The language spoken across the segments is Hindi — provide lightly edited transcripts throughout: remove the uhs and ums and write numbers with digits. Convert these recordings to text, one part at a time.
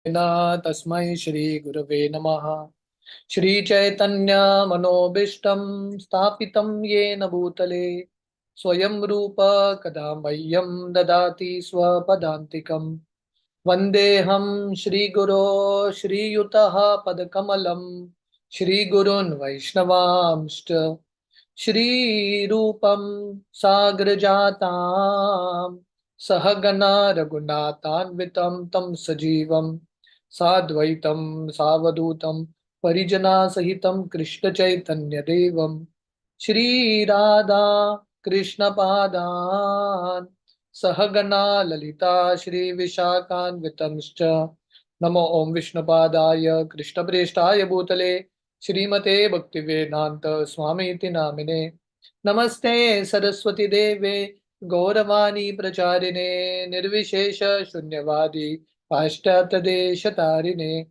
तस्मै श्री गुरवे नमः। श्री चैतन्य मनोभीष्टं स्थापितं येन भूतले स्वयं रूप कदा मह्यं ददाति स्वपदान्तिकं। वन्देऽहं श्रीगुरो श्रीयुतः पदकमलं श्रीगुरून् वैष्णवांश्च श्रीरूपं साग्रजातां सहगणा रघुनाथान्वितं तं सजीवं साद्वैतं सावधूतं परिजनासहितं कृष्णचैतन्यदेवं श्रीराधा कृष्णपादान् सहगणा ललिता श्रीविशाखान्वितंश्च। नमो ओं विष्णुपादाय कृष्णप्रेष्ठाय भूतले श्रीमते भक्तिवेदांत स्वामीति नामिने। नमस्ते सरस्वती देवे गौरवाणी प्रचारिणे निर्विशेष शून्यवादी पाश्चात्य देश तारिणे।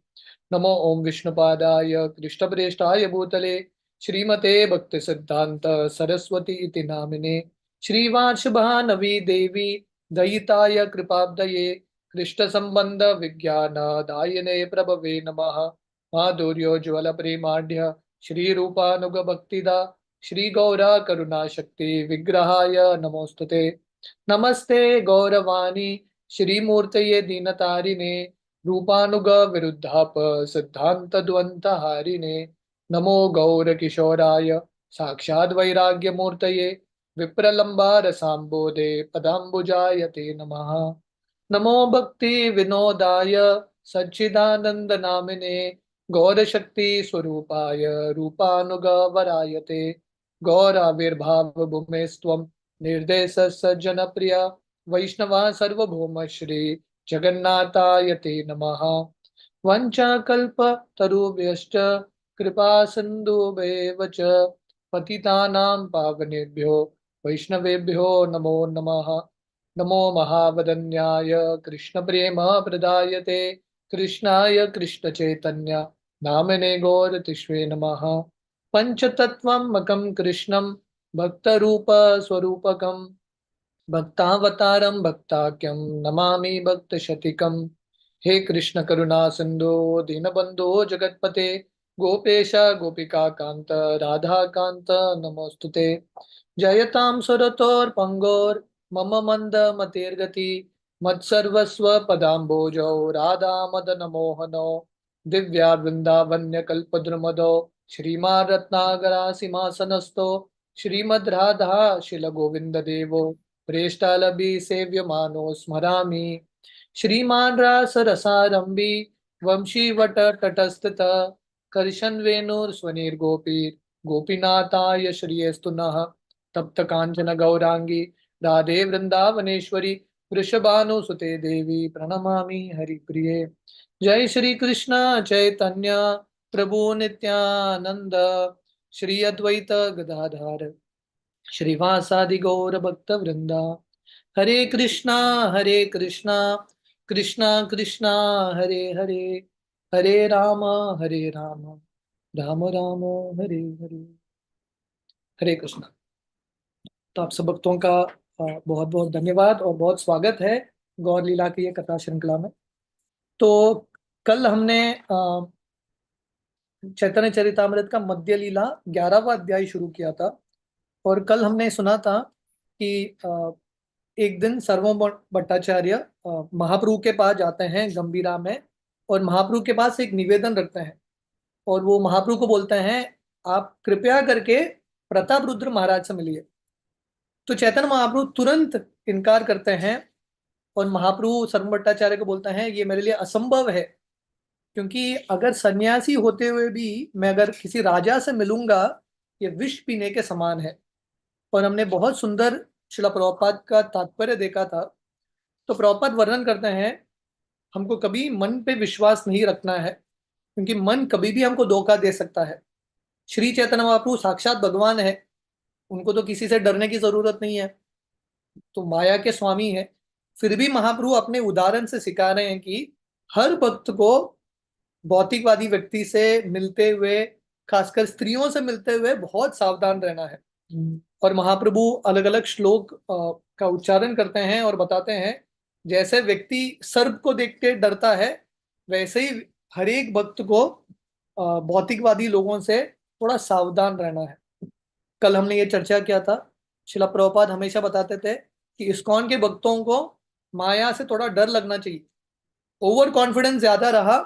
नमो ओं विष्णुपादाय कृष्णप्रेष्ठाय भूतले श्रीमते भक्ति सिद्धांत सरस्वती इति नामिने। श्रीवार्षभानवी देवी दयिताय कृपाब्दये कृष्ण संबंध विज्ञान दायिने प्रभवे नमः। माधुर्योज्वल प्रेमाढ्य श्री रूपानुग भक्तिदा श्री गौरा करुणा शक्ति विग्रहाय नमोस्तुते। नमस्ते गौरवाणी श्रीमूर्तये दीनतारिणे रूपानुग विरुद्धाप सिद्धांत द्वंत हारिणे। नमो गौर किशोराय साक्षाद वैराग्य मूर्तये विप्रलंबा रसाम्बोधे पदाम्बुजाय ते नमः। नमो भक्ति विनोदाय सच्चिदानंद नामिने गौरशक्ति स्वरूपाय रूपानुगवराय ते गौराविर्भाव भूमेस्त्वं निर्देश सज्जन प्रिया वैष्णवा सर्वभौम श्री जगन्नाथाय ते नमः। वंचाकल्प तरुभ्यश्च कृपा सिन्धुभ्येव च पतितानां पावनेभ्यो वैष्णवेभ्यो नमो नमः। नमो महावदन्याय कृष्ण प्रेम प्रदायते कृष्णाय कृष्ण चैतन्य नामिने गौरतिष्वे नमः। पंचतत्वमकं कृष्णं भक्तरूप स्वरूपकं भक्तावतारं भक्ताख्यं नमामि भक्तशतिकम्। हे कृष्ण करुणा सिंधु दीनबंधो जगतपते गोपेश गोपिका कांत राधा कांत नमोस्तुते। जयतां सुरतोर्पंगोर मम मंद मतिर्गति मत्सर्वस्व पदाम्बोजौ राधा मदन मोहनो दिव्या वृंदावन्य कल्पद्रुमदो श्रीमा रत्नागरा सिंहासनस्थो श्रीमद् राधा शिल गोविंद देवो प्रेष्ठालभि सेव्यमानो स्मरामि। श्रीमान रास रसारंभी वंशीवट तटस्थित कर्शन वेणुर स्वनिर गोपीर गोपीनाथाय श्रीयस्तु नः। तप्त कांचन गौरांगी राधे वृंदावनेश्वरी वृषभानुसुते देवी प्रणमामि हरिप्रिये। जय श्री कृष्ण चैतन्य प्रभु नित्यानंद श्री अद्वैत गदाधर श्रीवासादि गौर भक्त वृंदा। हरे कृष्णा कृष्णा कृष्णा हरे हरे हरे राम राम राम हरे हरे। हरे कृष्णा। तो आप सब भक्तों का बहुत बहुत धन्यवाद और बहुत स्वागत है गौर लीला की ये कथा श्रृंखला में। तो कल हमने चैतन्य चरितामृत का मध्य लीला 11वां अध्याय शुरू किया था और कल हमने सुना था कि एक दिन सर्वम भट्टाचार्य महाप्रभु के पास जाते हैं गंभीरा में और महाप्रभु के पास एक निवेदन रखते हैं और वो महाप्रभु को बोलते हैं आप कृपया करके प्रताप रुद्र महाराज से मिलिए। तो चैतन्य महाप्रभु तुरंत इनकार करते हैं और महाप्रभु सर्वम भट्टाचार्य को बोलते हैं ये मेरे लिए असंभव है, क्योंकि अगर सन्यासी होते हुए भी मैं अगर किसी राजा से मिलूंगा ये विष पीने के समान है। और हमने बहुत सुंदर शिला प्रभुपाद का तात्पर्य देखा था। तो प्रभुपाद वर्णन करते हैं हमको कभी मन पे विश्वास नहीं रखना है, क्योंकि मन कभी भी हमको धोखा दे सकता है। श्री चैतन्य महाप्रभु साक्षात भगवान है, उनको तो किसी से डरने की जरूरत नहीं है, तो माया के स्वामी है। फिर भी महाप्रभु अपने उदाहरण से सिखा रहे हैं कि हर भक्त को भौतिकवादी व्यक्ति से मिलते हुए, खासकर स्त्रियों से मिलते हुए बहुत सावधान रहना है। और महाप्रभु अलग अलग श्लोक का उच्चारण करते हैं और बताते हैं जैसे व्यक्ति सर्प को देख के डरता है वैसे ही हर एक भक्त को भौतिकवादी लोगों से थोड़ा सावधान रहना है। कल हमने ये चर्चा किया था, शिला प्रभुपाद हमेशा बताते थे कि इस्कॉन के भक्तों को माया से थोड़ा डर लगना चाहिए। ओवर कॉन्फिडेंस ज्यादा रहा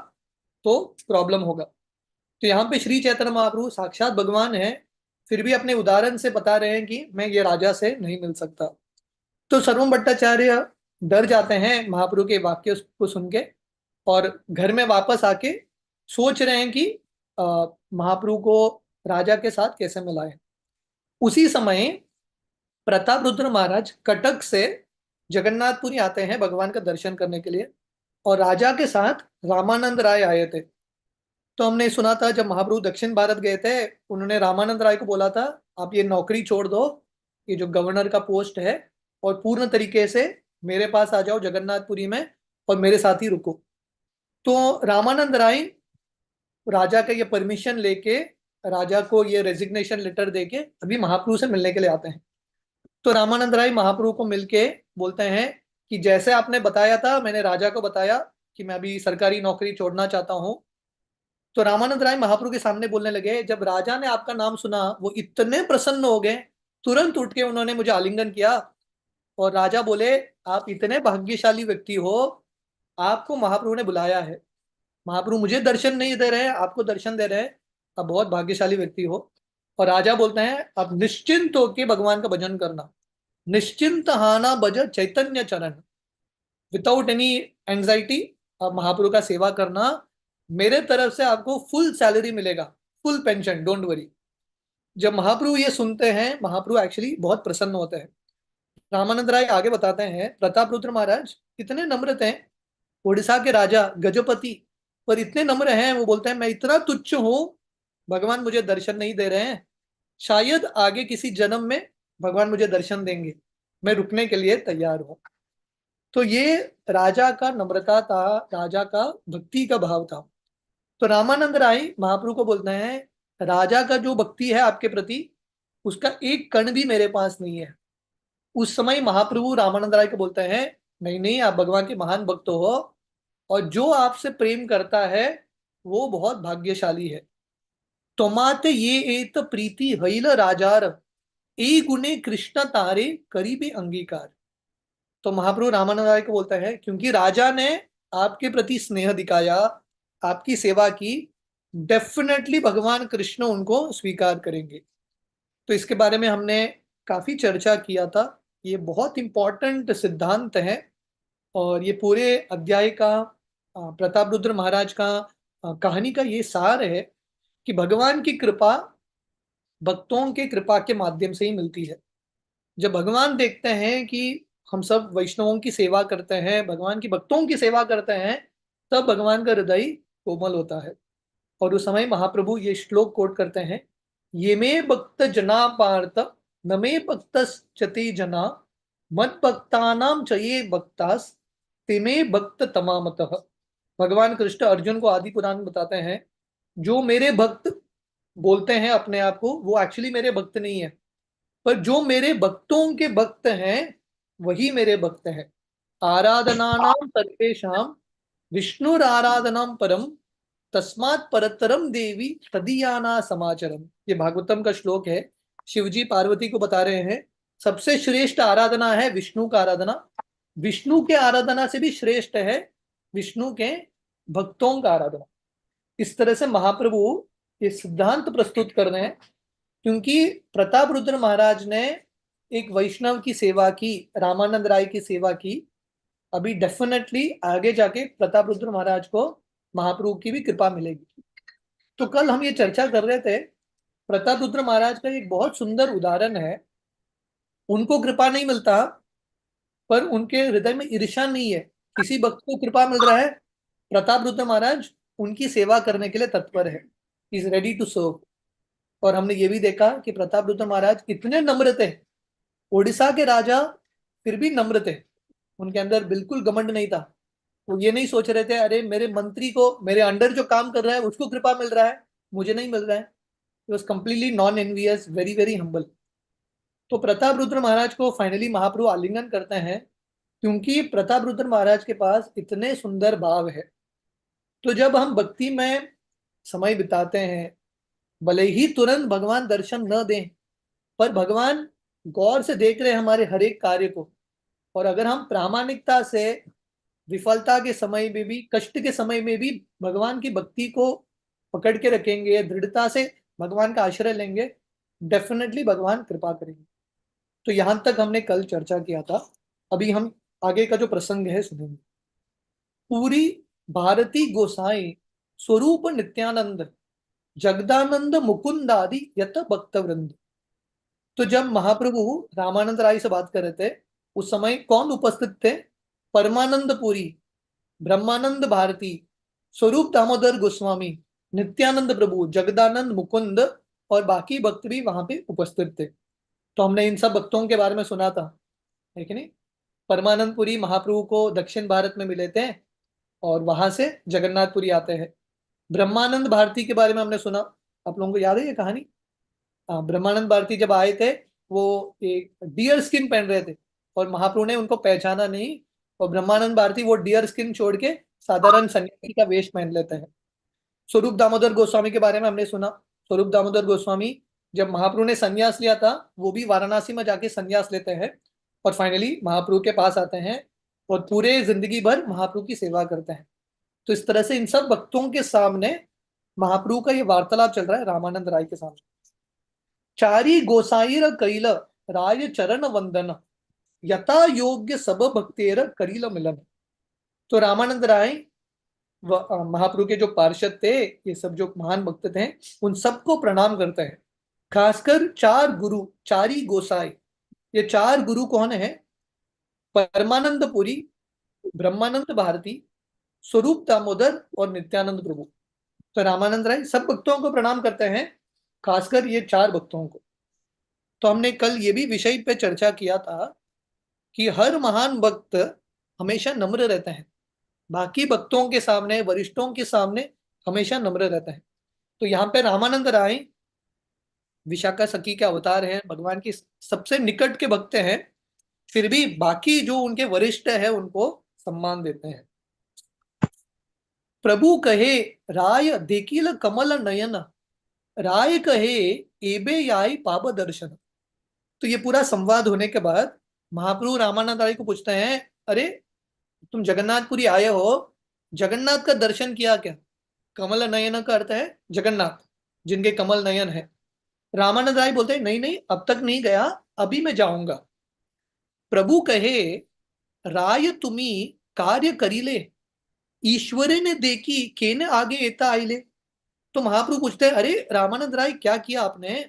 तो प्रॉब्लम होगा। तो यहाँ पे श्री चैतन्य महाप्रभु साक्षात भगवान है, फिर भी अपने उदाहरण से बता रहे हैं कि मैं ये राजा से नहीं मिल सकता। तो सर्वम भट्टाचार्य डर जाते हैं महाप्रभु के वाक्य को सुन के, और घर में वापस आके सोच रहे हैं कि महाप्रभु को राजा के साथ कैसे मिलाएं। उसी समय प्रताप रुद्र महाराज कटक से जगन्नाथपुरी आते हैं भगवान का दर्शन करने के लिए, और राजा के साथ रामानंद राय आए थे। तो हमने सुना था जब महाप्रभु दक्षिण भारत गए थे, उन्होंने रामानंद राय को बोला था आप ये नौकरी छोड़ दो, ये जो गवर्नर का पोस्ट है, और पूर्ण तरीके से मेरे पास आ जाओ जगन्नाथपुरी में और मेरे साथ ही रुको। तो रामानंद राय राजा का ये परमिशन लेके, राजा को ये रेजिग्नेशन लेटर देके अभी महाप्रभु से मिलने के लिए आते हैं। तो रामानंद राय महाप्रभु को मिलके बोलते हैं कि जैसे आपने बताया था, मैंने राजा को बताया कि मैं अभी सरकारी नौकरी छोड़ना चाहता हूँ। तो रामानंद राय महाप्रभु के सामने बोलने लगे, जब राजा ने आपका नाम सुना वो इतने प्रसन्न हो गए, तुरंत उठ के उन्होंने मुझे आलिंगन किया। और राजा बोले, आप इतने भाग्यशाली व्यक्ति हो, आपको महाप्रभु ने बुलाया है। महाप्रभु मुझे दर्शन नहीं दे रहे हैं, आपको दर्शन दे रहे हैं, आप बहुत भाग्यशाली व्यक्ति हो। और राजा बोलते हैं आप निश्चिंत होके भगवान का भजन करना, निश्चिंत हाना भज चैतन्य चरण, विदाउट एनी एंजाइटी आप महाप्रभु का सेवा करना, मेरे तरफ से आपको फुल सैलरी मिलेगा, फुल पेंशन, डोंट वरी। जब महाप्रभु ये सुनते हैं, महाप्रभु एक्चुअली बहुत प्रसन्न होते हैं। रामानंद राय आगे बताते हैं प्रताप रुद्र महाराज इतने नम्र हैं, उड़ीसा के राजा गजपति पर इतने नम्र हैं, वो बोलते हैं मैं इतना तुच्छ हूं, भगवान मुझे दर्शन नहीं दे रहे हैं, शायद आगे किसी जन्म में भगवान मुझे दर्शन देंगे, मैं रुकने के लिए तैयार हूं। तो ये राजा का नम्रता था, राजा का भक्ति का भाव था। तो रामानंद राय महाप्रभु को बोलते हैं राजा का जो भक्ति है आपके प्रति, उसका एक कण भी मेरे पास नहीं है। उस समय महाप्रभु रामानंद राय को बोलते हैं नहीं नहीं, आप भगवान के महान भक्त हो, और जो आपसे प्रेम करता है वो बहुत भाग्यशाली है। तोमाते ये एत प्रीति हईल राजार, ए गुणे कृष्ण तारे करीबे अंगीकार। तो महाप्रभु रामानंद राय को बोलता है क्योंकि राजा ने आपके प्रति स्नेह दिखाया, आपकी सेवा की, डेफिनेटली भगवान कृष्ण उनको स्वीकार करेंगे। तो इसके बारे में हमने काफी चर्चा किया था, ये बहुत इंपॉर्टेंट सिद्धांत है। और ये पूरे अध्याय का प्रताप रुद्र महाराज का कहानी का ये सार है कि भगवान की कृपा भक्तों के कृपा के माध्यम से ही मिलती है। जब भगवान देखते हैं कि हम सब वैष्णवों की सेवा करते हैं, भगवान की भक्तों की सेवा करते हैं, तब भगवान का हृदय कोमल होता है। और उस समय महाप्रभु ये श्लोक कोट करते हैं, ये मे भक्त जना पार्थ न मे भक्त चते जना, मत भक्तानाम चये भक्तास ते मे भक्त तमामतः। भगवान कृष्ण अर्जुन को आदि पुराण में बताते हैं, जो मेरे भक्त बोलते हैं अपने आप को, वो एक्चुअली मेरे भक्त नहीं है, पर जो मेरे भक्तों के भक्त हैं वही मेरे भक्त हैं। आराधनानाम सर्वेषाम विष्णुर आराधनाम परम, तस्मात् परतरम देवी तदीयाना समाचरम। ये भागवतम का श्लोक है। शिवजी पार्वती को बता रहे हैं सबसे श्रेष्ठ आराधना है विष्णु का आराधना, विष्णु के आराधना से भी श्रेष्ठ है विष्णु के भक्तों का आराधना। इस तरह से महाप्रभु ये सिद्धांत प्रस्तुत कर रहे हैं, क्योंकि प्रताप रुद्र महाराज ने एक वैष्णव की सेवा की, रामानंद राय की सेवा की, अभी डेफिनेटली आगे जाके प्रताप रुद्र महाराज को महाप्रभु की भी कृपा मिलेगी। तो कल हम ये चर्चा कर रहे थे, प्रताप रुद्र महाराज का एक बहुत सुंदर उदाहरण है। उनको कृपा नहीं मिलता, पर उनके हृदय में ईर्ष्या नहीं है। किसी भक्त को कृपा मिल रहा है, प्रताप रुद्र महाराज उनकी सेवा करने के लिए तत्पर है, इज रेडी टू सर्व। और हमने ये भी देखा कि प्रताप रुद्र महाराज इतने नम्र थे, उड़ीसा के राजा फिर भी नम्र थे, उनके अंदर बिल्कुल घमंड नहीं था। वो ये नहीं सोच रहे थे अरे मेरे मंत्री को, मेरे अंडर जो काम कर रहा है उसको कृपा मिल रहा है, मुझे नहीं मिल रहा है। He was completely non envious, very very humble. तो प्रताप रुद्र महाराज को फाइनली महाप्रभु आलिंगन करते हैं, क्योंकि प्रताप रुद्र महाराज के पास इतने सुंदर भाव है। तो जब हम भक्ति में समय बिताते हैं, भले ही तुरंत भगवान दर्शन न दें, पर भगवान गौर से देख रहे हैं हमारे हर एक कार्य को। और अगर हम प्रामाणिकता से विफलता के समय में भी, कष्ट के समय में भी भगवान की भक्ति को पकड़ के रखेंगे, दृढ़ता से भगवान का आश्रय लेंगे, डेफिनेटली भगवान कृपा करेंगे। तो यहां तक हमने कल चर्चा किया था। अभी हम आगे का जो प्रसंग है सुनेंगे। पूरी भारती गोसाई स्वरूप नित्यानंद जगदानंद मुकुंद आदि यत भक्त वृंद। तो जब महाप्रभु रामानंद राय से बात कर रहे थे, उस समय कौन उपस्थित थे? परमानंद पुरी, ब्रह्मानंद भारती, स्वरूप दामोदर गोस्वामी, नित्यानंद प्रभु, जगदानंद मुकुंद और बाकी भक्त भी वहां पे उपस्थित थे। तो हमने इन सब भक्तों के बारे में सुना था, है कि नहीं? परमानंद पुरी महाप्रभु को दक्षिण भारत में मिले थे और वहां से जगन्नाथपुरी आते हैं। ब्रह्मानंद भारती के बारे में हमने सुना, आप लोगों को याद है ये कहानी? हाँ, ब्रह्मानंद भारती जब आए थे, वो एक डियर स्किन पहन रहे थे और महाप्रभु ने उनको पहचाना नहीं, और ब्रह्मानंद भारती वो डियर स्किन छोड़ के साधारण सन्यासी का वेश पहन लेते हैं। स्वरूप दामोदर गोस्वामी के बारे में हमने सुना। स्वरूप दामोदर गोस्वामी जब महाप्रभु ने संन्यास लिया था, वो भी वाराणसी में जाके संन्यास लेते हैं और फाइनली महाप्रभु के पास आते हैं और पूरे जिंदगी भर महाप्रभु की सेवा करते हैं। तो इस तरह से इन सब भक्तों के सामने महाप्रभु का ये वार्तालाप चल रहा है रामानंद राय के सामने। चारी गोसाईर कैल राय चरण वंदन यथा योग्य सब भक्तेर करील मिलन। तो रामानंद राय महाप्रभु के जो पार्षद थे, ये सब जो महान भक्त थे, उन सबको प्रणाम करते हैं। खासकर चार गुरु, चारी गोसाई, ये चार गुरु कौन है? परमानंद पुरी, ब्रह्मानंद भारती, स्वरूप दामोदर और नित्यानंद प्रभु। तो रामानंद राय सब भक्तों को प्रणाम करते हैं, खासकर ये चार भक्तों को। तो हमने कल ये भी विषय पे चर्चा किया था कि हर महान भक्त हमेशा नम्र रहते हैं, बाकी भक्तों के सामने, वरिष्ठों के सामने हमेशा नम्र रहते हैं। तो यहाँ पे रामानंद राय विशाखा सखी के अवतार हैं, भगवान की सबसे निकट के भक्त हैं, फिर भी बाकी जो उनके वरिष्ठ है उनको सम्मान देते हैं। प्रभु कहे राय देखिल कमल नयन, राय कहे एबे याई पाप दर्शन। तो ये पूरा संवाद होने के बाद महाप्रभु रामानंद राय को पूछते हैं, अरे तुम जगन्नाथपुरी आए हो, जगन्नाथ का दर्शन किया क्या? कमल नयन का अर्थ है जगन्नाथ, जिनके कमल नयन है। रामानंद राय बोलते हैं, नहीं नहीं, अब तक नहीं गया, अभी मैं जाऊंगा। प्रभु कहे राय तुम्ही कार्य करीले, ईश्वरे ने देखी केने आगे एता आईले। तो महाप्रभु पूछते हैं, अरे रामानंद राय क्या किया आपने?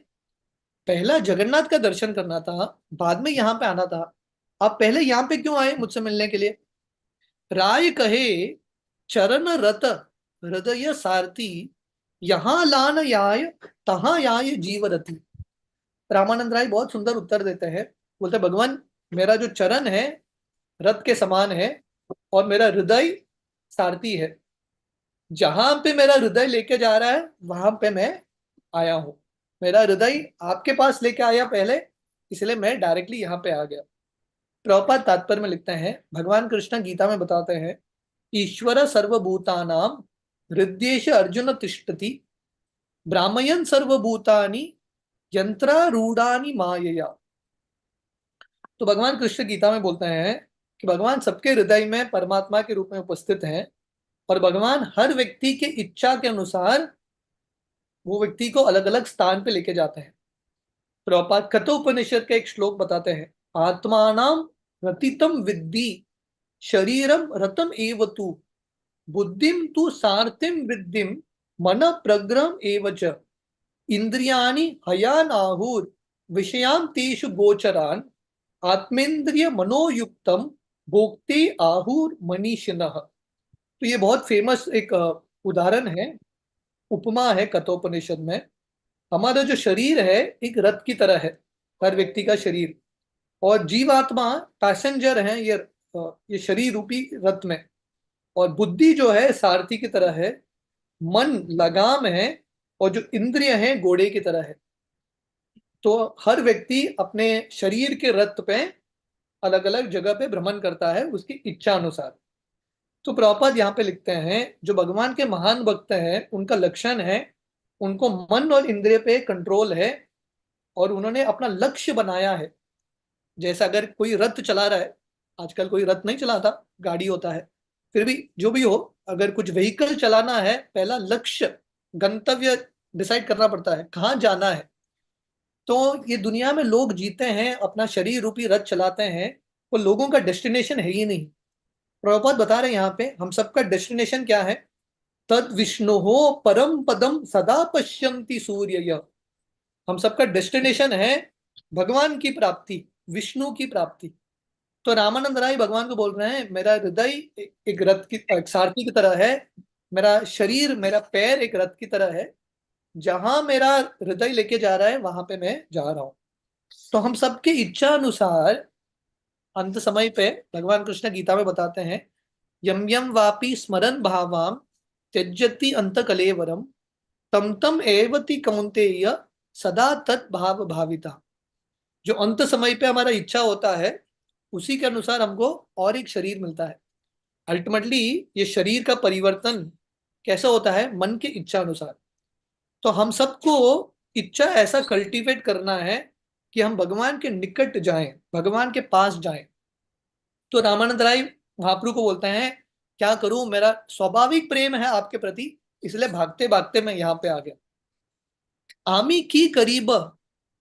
पहला जगन्नाथ का दर्शन करना था, बाद में यहाँ पे आना था, आप पहले यहाँ पे क्यों आए मुझसे मिलने के लिए? राय कहे चरण रत हृदय सारथी, यहां लान याय तहां याय जीवरति। रामानंद राय बहुत सुंदर उत्तर देते हैं, बोलते भगवान मेरा जो चरण है रथ के समान है और मेरा हृदय सारथी है, जहां पे मेरा हृदय लेके जा रहा है वहां पे मैं आया हूं। मेरा हृदय आपके पास लेके आया पहले, इसलिए मैं डायरेक्टली यहाँ पे आ गया। प्रभुपाद तात्पर्य में लिखते हैं, भगवान कृष्ण गीता में बताते हैं, ईश्वर सर्वभूतानां हृदयेश अर्जुन तिष्ठति, ब्राह्मयन सर्वभूतानि यंत्रारूढ़ानि मायया। तो भगवान कृष्ण गीता में बोलते हैं कि भगवान सबके हृदय में परमात्मा के रूप में उपस्थित हैं और भगवान हर व्यक्ति के इच्छा के अनुसार वो व्यक्ति को अलग अलग स्थान पे लेके जाते हैं। प्रभुपाद कठोपनिषद का एक श्लोक बताते हैं, आत्मानाम रतितम विद्धि शरीरम रतम एव तु, बुद्धिम तु सार्थिम वृद्धिम मन प्रग्रम एव च, इंद्रियाणि हयानाहुर विषयाम तेषु गोचरान, आत्मेंद्रिय मनोयुक्तम भोक्ते आहुर मनीषिणः। तो ये बहुत फेमस एक उदाहरण है, उपमा है कठोपनिषद में। हमारा जो शरीर है एक रथ की तरह है, हर व्यक्ति का शरीर, और जीवात्मा पैसेंजर है ये शरीर रूपी रथ में, और बुद्धि जो है सारथी की तरह है, मन लगाम है, और जो इंद्रिय है घोड़े की तरह है। तो हर व्यक्ति अपने शरीर के रथ पे अलग अलग जगह पे भ्रमण करता है उसकी इच्छा अनुसार। तो प्रभुपाद यहाँ पे लिखते हैं जो भगवान के महान भक्त हैं उनका लक्षण है, उनको मन और इंद्रिय पे कंट्रोल है और उन्होंने अपना लक्ष्य बनाया है। जैसे अगर कोई रथ चला रहा है, आजकल कोई रथ नहीं चलाता, गाड़ी होता है, फिर भी जो भी हो, अगर कुछ व्हीकल चलाना है, पहला लक्ष्य, गंतव्य डिसाइड करना पड़ता है, कहाँ जाना है। तो ये दुनिया में लोग जीते हैं, अपना शरीर रूपी रथ चलाते हैं, वो लोगों का डेस्टिनेशन है ही नहीं। प्रभुपाद बता रहे हैं यहाँ पे हम सबका डेस्टिनेशन क्या है, तद विष्णु हो परम पदम सदा पश्यन्ति सूर्य। हम सबका डेस्टिनेशन है भगवान की प्राप्ति, विष्णु की प्राप्ति। तो रामानंद राय भगवान को बोल रहे हैं मेरा हृदय एक रथ की, एक सारथी की तरह है, मेरा शरीर, मेरा पैर एक रथ की तरह है, जहां मेरा हृदय लेके जा रहा है वहां पे मैं जा रहा हूं। तो हम सबके इच्छा अनुसार अंत समय पे भगवान कृष्ण गीता में बताते हैं, यम यम वापि स्मरन भावाम त्यजति अंत कलेवरम तम तम एवति कौन्तेय सदा तत् भाव भाविता। जो अंत समय पे हमारा इच्छा होता है उसी के अनुसार हमको और एक शरीर मिलता है। अल्टीमेटली ये शरीर का परिवर्तन कैसे होता है, मन की इच्छा अनुसार। तो हम सबको इच्छा ऐसा कल्टीवेट करना है कि हम भगवान के निकट जाएं, भगवान के पास जाएं। तो रामानंद राय महाप्रभु को बोलते हैं क्या करूं, मेरा स्वाभाविक प्रेम है आपके प्रति, इसलिए भागते भागते मैं यहाँ पे आ गया। आमी की करीब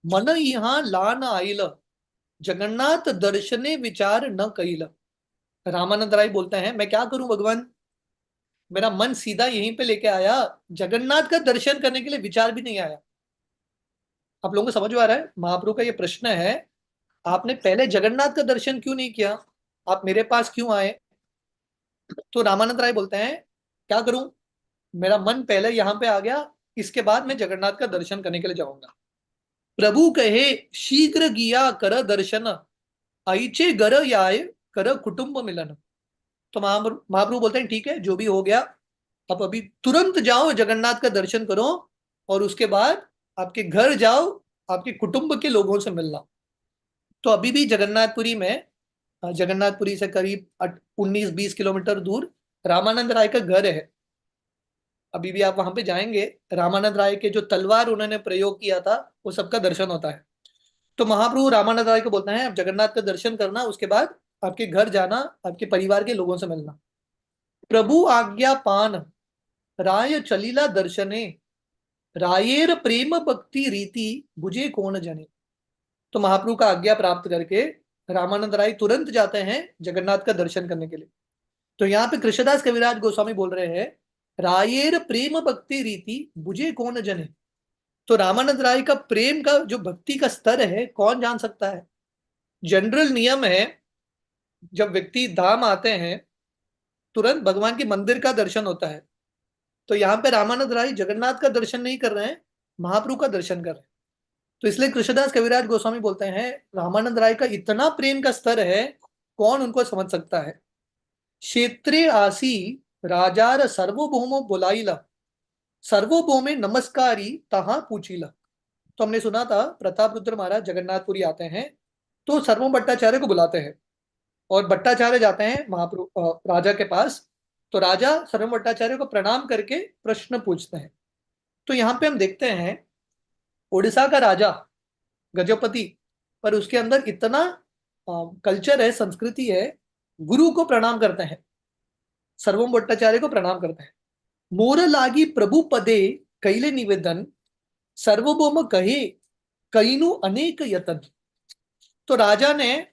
मन यहाँ लान आइल जगन्नाथ दर्शने विचार न कइल। रामानंद राय बोलते हैं मैं क्या करूं भगवान, मेरा मन सीधा यहीं पे लेके आया, जगन्नाथ का दर्शन करने के लिए विचार भी नहीं आया। आप लोगों को समझ में आ रहा है महाप्रभु का ये प्रश्न है, आपने पहले जगन्नाथ का दर्शन क्यों नहीं किया, आप मेरे पास क्यों आए। तो रामानंद राय बोलते हैं क्या करूं, मेरा मन पहले यहां पे आ गया, इसके बाद मैं जगन्नाथ का दर्शन करने के लिए जाऊंगा। प्रभु कहे शीघ्र गिया कर दर्शन ऐचे गर आए कर कुटुंब मिलन। तो महाप्रभु बोलते हैं ठीक है जो भी हो गया, आप अभी तुरंत जाओ जगन्नाथ का दर्शन करो और उसके बाद आपके घर जाओ, आपके कुटुंब के लोगों से मिलना। तो अभी भी जगन्नाथपुरी में, जगन्नाथपुरी से करीब 19-20 किलोमीटर दूर रामानंद राय का घर है। अभी भी आप वहां पे जाएंगे, रामानंद राय के जो तलवार उन्होंने प्रयोग किया था वो सबका दर्शन होता है। तो महाप्रभु रामानंद राय को बोलते हैं आप जगन्नाथ का दर्शन करना, उसके बाद आपके घर जाना, आपके परिवार के लोगों से मिलना। प्रभु आज्ञा पान राय चलीला दर्शने रायेर प्रेम भक्ति रीति बुझे कौन जने। तो महाप्रभु का आज्ञा प्राप्त करके रामानंद राय तुरंत जाते हैं जगन्नाथ का दर्शन करने के लिए। तो यहाँ पे कृष्णदास कविराज गोस्वामी बोल रहे हैं रायेर प्रेम भक्ति रीति बुझे कौन जने। तो रामानंद राय का प्रेम का जो भक्ति का स्तर है कौन जान सकता है। जनरल नियम है जब व्यक्ति धाम आते हैं तुरंत भगवान के मंदिर का दर्शन होता है। तो यहाँ पे रामानंद राय जगन्नाथ का दर्शन नहीं कर रहे हैं, महाप्रभु का दर्शन कर रहे हैं। तो इसलिए कृष्णदास कविराज गोस्वामी बोलते हैं रामानंद राय का इतना प्रेम का स्तर है कौन उनको समझ सकता है। क्षेत्रे आसी राजार सर्वभौमो बुलाइला सर्वभौमे नमस्कारी तहा पूछीला। तो हमने सुना था प्रताप रुद्र महाराज जगन्नाथपुरी आते हैं तो सर्वभौम भट्टाचार्य को बुलाते हैं और भट्टाचार्य जाते हैं महाप्रभु राजा के पास। तो राजा सर्वभौम भट्टाचार्य को प्रणाम करके प्रश्न पूछते हैं। तो यहाँ पे हम देखते हैं उड़ीसा का राजा गजपति, पर उसके अंदर इतना कल्चर है, संस्कृति है, गुरु को प्रणाम करते हैं, सर्वम भट्टाचार्य को प्रणाम करते हैं। मोर लागी प्रभु पदे कैले निवेदन सर्वभौम कहे कईनु अनेक यतन। तो राजा ने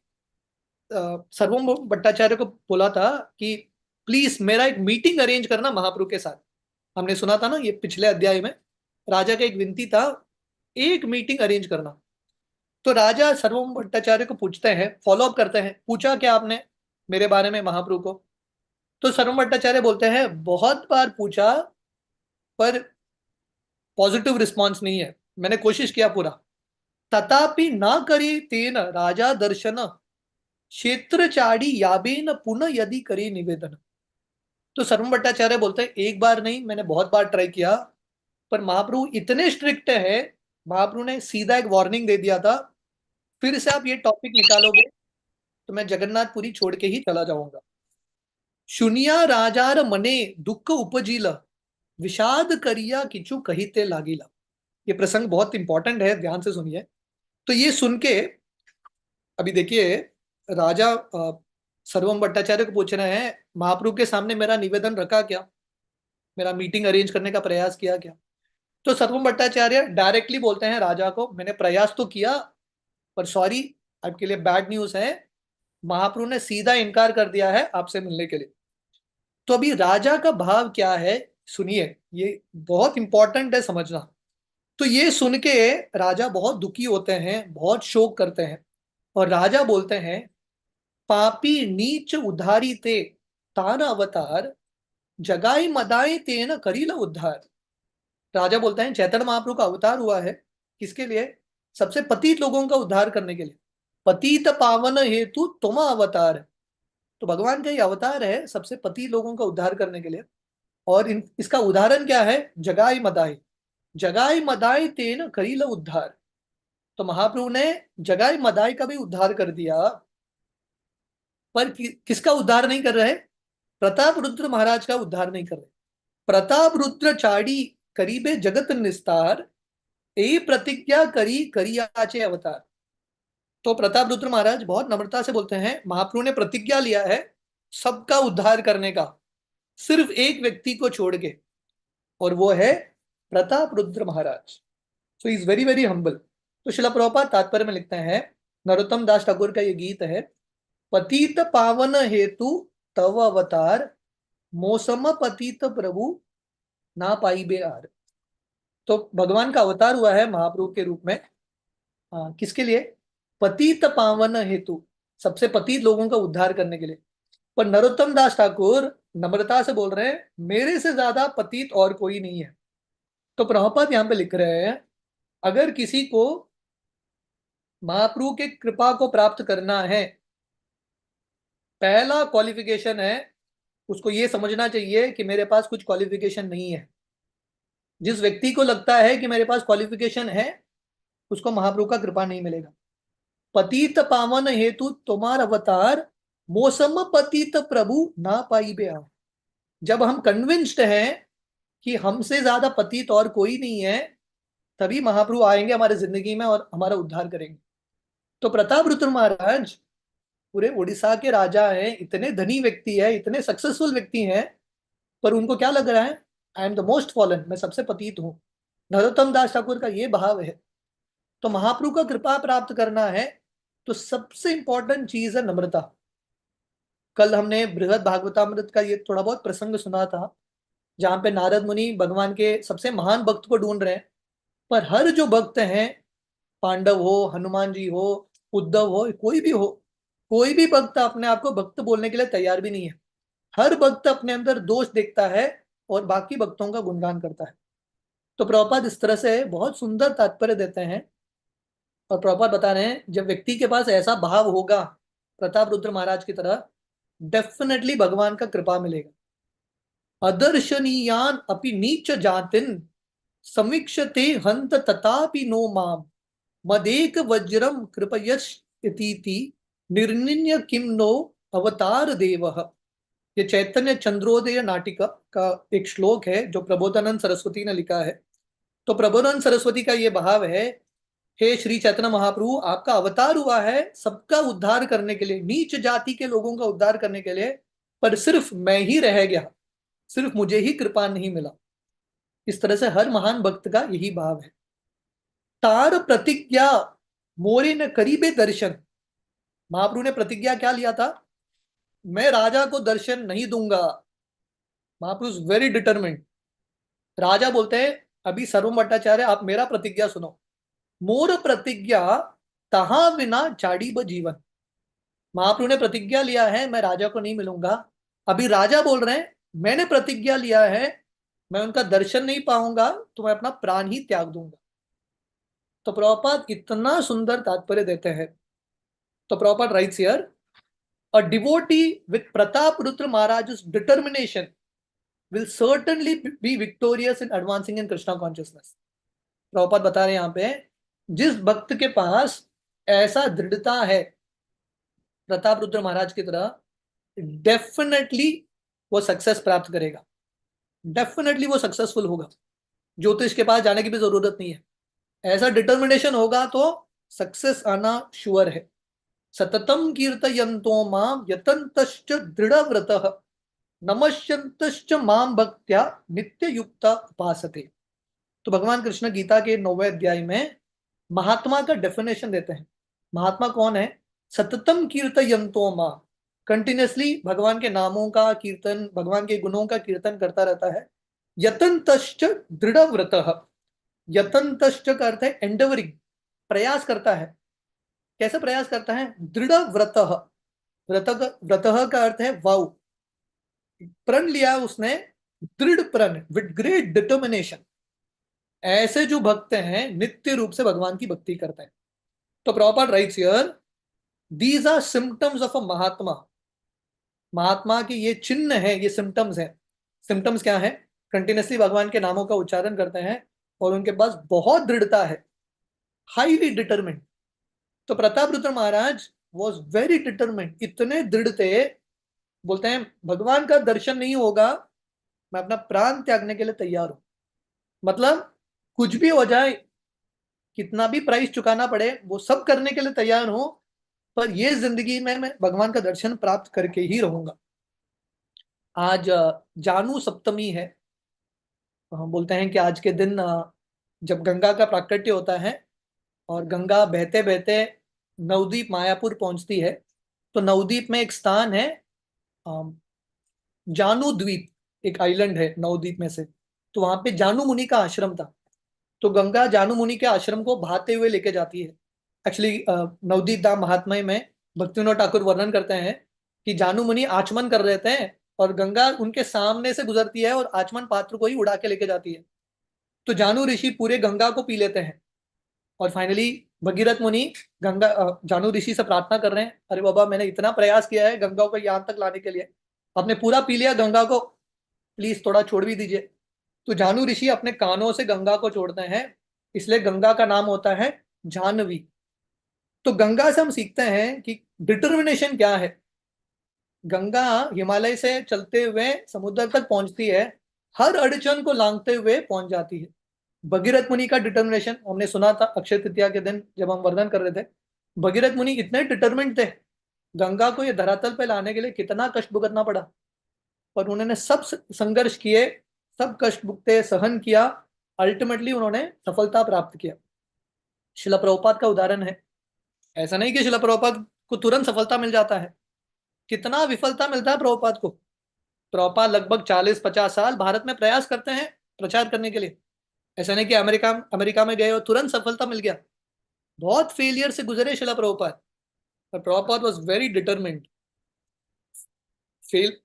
सर्वम भट्टाचार्य को बोला था कि प्लीज मेरा एक मीटिंग अरेंज करना महाप्रभु के साथ। हमने सुना था ना ये पिछले अध्याय में, राजा का एक विनती था एक मीटिंग अरेंज करना। तो राजा सर्वम भट्टाचार्य को पूछते हैं, फॉलो अप करते हैं, पूछा क्या आपने मेरे बारे में महाप्रभु को। तो सर्वम भट्टाचार्य बोलते हैं बहुत बार पूछा पर पॉजिटिव रिस्पॉन्स नहीं है, मैंने कोशिश किया पूरा, तथापि ना करी तेन राजा दर्शन क्षेत्र चाड़ी याबेन पुनः यदि करे निवेदन। तो सर्वम भट्टाचार्य बोलते हैं एक बार नहीं, मैंने बहुत बार ट्राई किया, पर महाप्रभु इतने स्ट्रिक्ट है, महाप्रभु ने सीधा एक वार्निंग दे दिया था फिर से आप ये टॉपिक निकालोगे तो मैं जगन्नाथपुरी छोड़ के ही चला जाऊंगा। शुनिया राजार मने दुख उपजिला, विषाद करिया किचु कहिते लागिला। ये प्रसंग बहुत इंपॉर्टेंट है, ध्यान से सुनिए। तो ये सुन के अभी देखिए, राजा सर्वम भट्टाचार्य को पूछ रहे हैं, महाप्रभु के सामने मेरा निवेदन रखा क्या, मेरा मीटिंग अरेंज करने का प्रयास किया क्या? तो सर्वम भट्टाचार्य डायरेक्टली बोलते हैं राजा को, मैंने प्रयास तो किया, पर सॉरी, आपके लिए बैड न्यूज है, महाप्रभु ने सीधा इनकार कर दिया है आपसे मिलने के लिए। तो अभी राजा का भाव क्या है, सुनिए, ये बहुत इंपॉर्टेंट है समझना। तो ये सुन के राजा बहुत दुखी होते हैं, बहुत शोक करते हैं, और राजा बोलते हैं, पापी नीच उधारी ते तान अवतार, जगाई मदाई तेन करील उद्धार। राजा बोलते हैं चैतन्य महाप्रभु का अवतार हुआ है, किसके लिए? सबसे पतित लोगों का उद्धार करने के लिए। पतित पावन हेतु तुम अवतार। तो भगवान का ये अवतार है सबसे पतित लोगों का उद्धार करने के लिए। और इसका उदाहरण क्या है? जगाई मदाई, जगाई मदाई तेन करील उद्धार। तो महाप्रभु ने जगाई मदाई का भी उद्धार कर दिया, पर किसका उद्धार नहीं कर रहे? प्रताप रुद्र महाराज का उद्धार नहीं कर रहे। प्रताप रुद्र चाड़ी करीबे जगत निस्तार, ए प्रतिज्ञा करी करियाचे अवतार। तो प्रताप रुद्र महाराज बहुत नम्रता से बोलते हैं, महाप्रभु ने प्रतिज्ञा लिया है सबका उद्धार करने का, सिर्फ एक व्यक्ति को छोड़ के, और वो है Pratap Rudra Maharaj. So is very very humble. तो शिला प्रभुपाद तात्पर्य में लिखते हैं, नरोत्तम दास ठाकुर का ये गीत है, पतित पावन हेतु तव अवतार, मौसम पतित प्रभु ना पाई बे आर। तो भगवान का अवतार हुआ है महाप्रभु के रूप में, किसके लिए? पतित पावन हेतु, सबसे पतित लोगों का उद्धार करने के लिए। पर नरोत्तम दास ठाकुर नम्रता से बोल रहे हैं, मेरे से ज्यादा पतित और कोई नहीं है। तो प्रभुपाद यहां पे लिख रहे हैं, अगर किसी को महाप्रभु के कृपा को प्राप्त करना है, पहला क्वालिफिकेशन है, उसको ये समझना चाहिए कि मेरे पास कुछ क्वालिफिकेशन नहीं है। जिस व्यक्ति को लगता है कि मेरे पास क्वालिफिकेशन है, उसको महाप्रभु का कृपा नहीं मिलेगा। पतित पावन हेतु तुम्हार अवतार, मौसम पतित प्रभु ना पाई बे आर। जब हम कन्विंस्ड हैं कि हमसे ज्यादा पतित और कोई नहीं है, तभी महाप्रभु आएंगे हमारे जिंदगी में और हमारा उद्धार करेंगे। तो प्रताप रुद्र महाराज पूरे उड़ीसा के राजा हैं, इतने धनी व्यक्ति है, इतने सक्सेसफुल व्यक्ति हैं, पर उनको क्या लग रहा है? I am the most fallen, मैं सबसे पतित हूं। नरोत्तम दास ठाकुर का ये भाव है। तो महाप्रभु का कृपा प्राप्त करना है तो सबसे इंपॉर्टेंट चीज है नम्रता। कल हमने बृहद भागवतामृत का ये थोड़ा बहुत प्रसंग सुना था, जहां पे नारद मुनि भगवान के सबसे महान भक्त को ढूंढ रहे हैं, पर हर जो भक्त हैं, पांडव हो, हनुमान जी हो, उद्धव हो, कोई भी हो, कोई भी भक्त अपने आप को भक्त बोलने के लिए तैयार भी नहीं है। हर भक्त अपने अंदर दोष देखता है और बाकी भक्तों का गुणगान करता है। तो प्रभुपाद इस तरह से बहुत सुंदर तात्पर्य देते हैं, और प्रभुपाद बता रहे हैं, जब व्यक्ति के पास ऐसा भाव होगा प्रताप रुद्र महाराज की तरह, डेफिनेटली भगवान का कृपा मिलेगा। अदर्शनीयान अपि नीच जातिन, समीक्षते हंत तथापि नो माम, मदेक वज्रम कृपयश इतीति, निर्निन्य किम नो अवतार देवः। ये चैतन्य चंद्रोदय नाटिका का एक श्लोक है जो प्रबोधानंद सरस्वती ने लिखा है। तो प्रबोधानंद सरस्वती का ये भाव है, हे श्री चैतन्य महाप्रभु, आपका अवतार हुआ है सबका उद्धार करने के लिए, नीच जाति के लोगों का उद्धार करने के लिए, पर सिर्फ मैं ही रह गया, सिर्फ मुझे ही कृपा नहीं मिला। इस तरह से हर महान भक्त का यही भाव है। तार प्रतिज्ञा मोरे न करीबे दर्शन। महाप्रभु ने प्रतिज्ञा क्या लिया था? मैं राजा को दर्शन नहीं दूंगा। महाप्रभु वेरी डिटरमिन्ड। राजा बोलते हैं, अभी सर्वम भट्टाचार्य आप मेरा प्रतिज्ञा सुनो, मोर प्रतिज्ञा तहा विना चाड़ी ब जीवन। महाप्रभु ने प्रतिज्ञा लिया है मैं राजा को नहीं मिलूंगा। अभी राजा बोल रहे हैं मैंने प्रतिज्ञा लिया है, मैं उनका दर्शन नहीं पाऊंगा तो मैं अपना प्राण ही त्याग दूंगा। तो प्रभुपाद इतना सुंदर तात्पर्य देते हैं। तो Prabhupada writes here, a devotee with Pratap Rudra Maharaj's determination will certainly be victorious in advancing in Krishna consciousness. Prabhupada बता रहे हैं यहाँ पे, जिस भक्त के पास ऐसा दृढ़ता है प्रताप रुद्र महाराज की तरह, डेफिनेटली वो सक्सेस प्राप्त करेगा, डेफिनेटली वो सक्सेसफुल होगा। ज्योतिष के पास जाने की भी जरूरत नहीं है। ऐसा डिटर्मिनेशन होगा तो सक्सेस आना श्योर है। सततम कीर्तयन्तो माम यतन्तश्च दृढ़व्रतः नमस्यन्तश्च माम भक्त्या नित्य युक्ता उपासते। तो भगवान कृष्ण गीता के 9वें अध्याय में महात्मा का डेफिनेशन देते हैं। महात्मा कौन है? सततम कीर्तयन्तो माम, कंटिन्यूसली भगवान के नामों का कीर्तन, भगवान के गुणों का कीर्तन करता रहता है। यतन्तश्च दृढ़व्रतः, यतन्तश्च का अर्थ है एंडेवरिंग, प्रयास करता है। कैसे प्रयास करता है? दृढ़व्रतः, व्रतः का अर्थ है वाउ, प्रण लिया उसने, दृढ़ प्रण, विद ग्रेट डिटर्मिनेशन। ऐसे जो भक्त हैं नित्य रूप से भगवान की भक्ति करते हैं। तो Prabhupada writes here, these are symptoms of a mahatma. महात्मा की ये चिन्ह है, ये सिम्टम्स है। सिम्टम्स क्या है? कंटिन्यूसली भगवान के नामों का उच्चारण करते हैं और उनके पास बहुत दृढ़ता है, हाईली डिटरमिन्ड। तो प्रतापरुद्र महाराज वॉज वेरी डिटरमिन्ड, इतने दृढ़ थे, बोलते हैं भगवान का दर्शन नहीं होगा, मैं अपना प्राण त्यागने के लिए तैयार हूं। मतलब कुछ भी हो जाए, कितना भी प्राइस चुकाना पड़े, वो सब करने के लिए तैयार हूं, पर ये जिंदगी में मैं भगवान का दर्शन प्राप्त करके ही रहूंगा। आज जानू सप्तमी है। तो हम बोलते हैं कि आज के दिन जब गंगा का प्राकट्य होता है और गंगा बहते बहते नवद्वीप मायापुर पहुंचती है, तो नवद्वीप में एक स्थान है, अ, जानू द्वीप, एक आइलैंड है नवद्वीप में से। तो वहां पे जानू मुनि का आश्रम था। तो गंगा जानू मुनि के आश्रम को बहाते हुए लेके जाती है। एक्चुअली नवदीप धाम महात्म्य में भक्तिविनोद ठाकुर वर्णन करते हैं कि जानू मुनि आचमन कर रहे थे और गंगा उनके सामने से गुजरती है और आचमन पात्र को ही उड़ा के लेके जाती है। तो जानू ऋषि पूरे गंगा को पी लेते हैं और फाइनली भगीरथ मुनि जानू ऋषि से प्रार्थना कर रहे हैं, अरे बाबा मैंने इतना प्रयास किया है गंगा को यहाँ तक लाने के लिए, आपने पूरा पी लिया गंगा को, प्लीज थोड़ा छोड़ भी दीजिए। तो जानू ऋषि अपने कानों से गंगा को छोड़ते हैं, इसलिए गंगा का नाम होता है जानवी। तो गंगा से हम सीखते हैं कि डिटर्मिनेशन क्या है। गंगा हिमालय से चलते हुए समुद्र तक पहुंचती है, हर अड़चन को लांघते हुए पहुंच जाती है। भगीरथ मुनि का डिटर्मिनेशन हमने सुना था अक्षय तृतीया के दिन जब हम वर्णन कर रहे थे। भगीरथ मुनि इतने डिटर्मिन्ड थे, गंगा को ये धरातल पे लाने के लिए कितना कष्ट भुगतना पड़ा, पर उन्होंने सब संघर्ष किए, सब कष्ट भुगते, सहन किया, अल्टीमेटली उन्होंने सफलता प्राप्त किया। शिला प्रभुपाद का उदाहरण है। ऐसा नहीं कि शिला प्रभुपाद को तुरंत सफलता मिल जाता है, कितना विफलता मिलता है प्रभुपाद को। प्रभुपाद लगभग 40-50 साल भारत में प्रयास करते हैं प्रचार करने के लिए। ऐसा नहीं कि अमेरिका अमेरिका में गए और तुरंत सफलता मिल गया, बहुत फेलियर से गुजरे शिला प्रभुपाद। पर Prabhupada was very determined.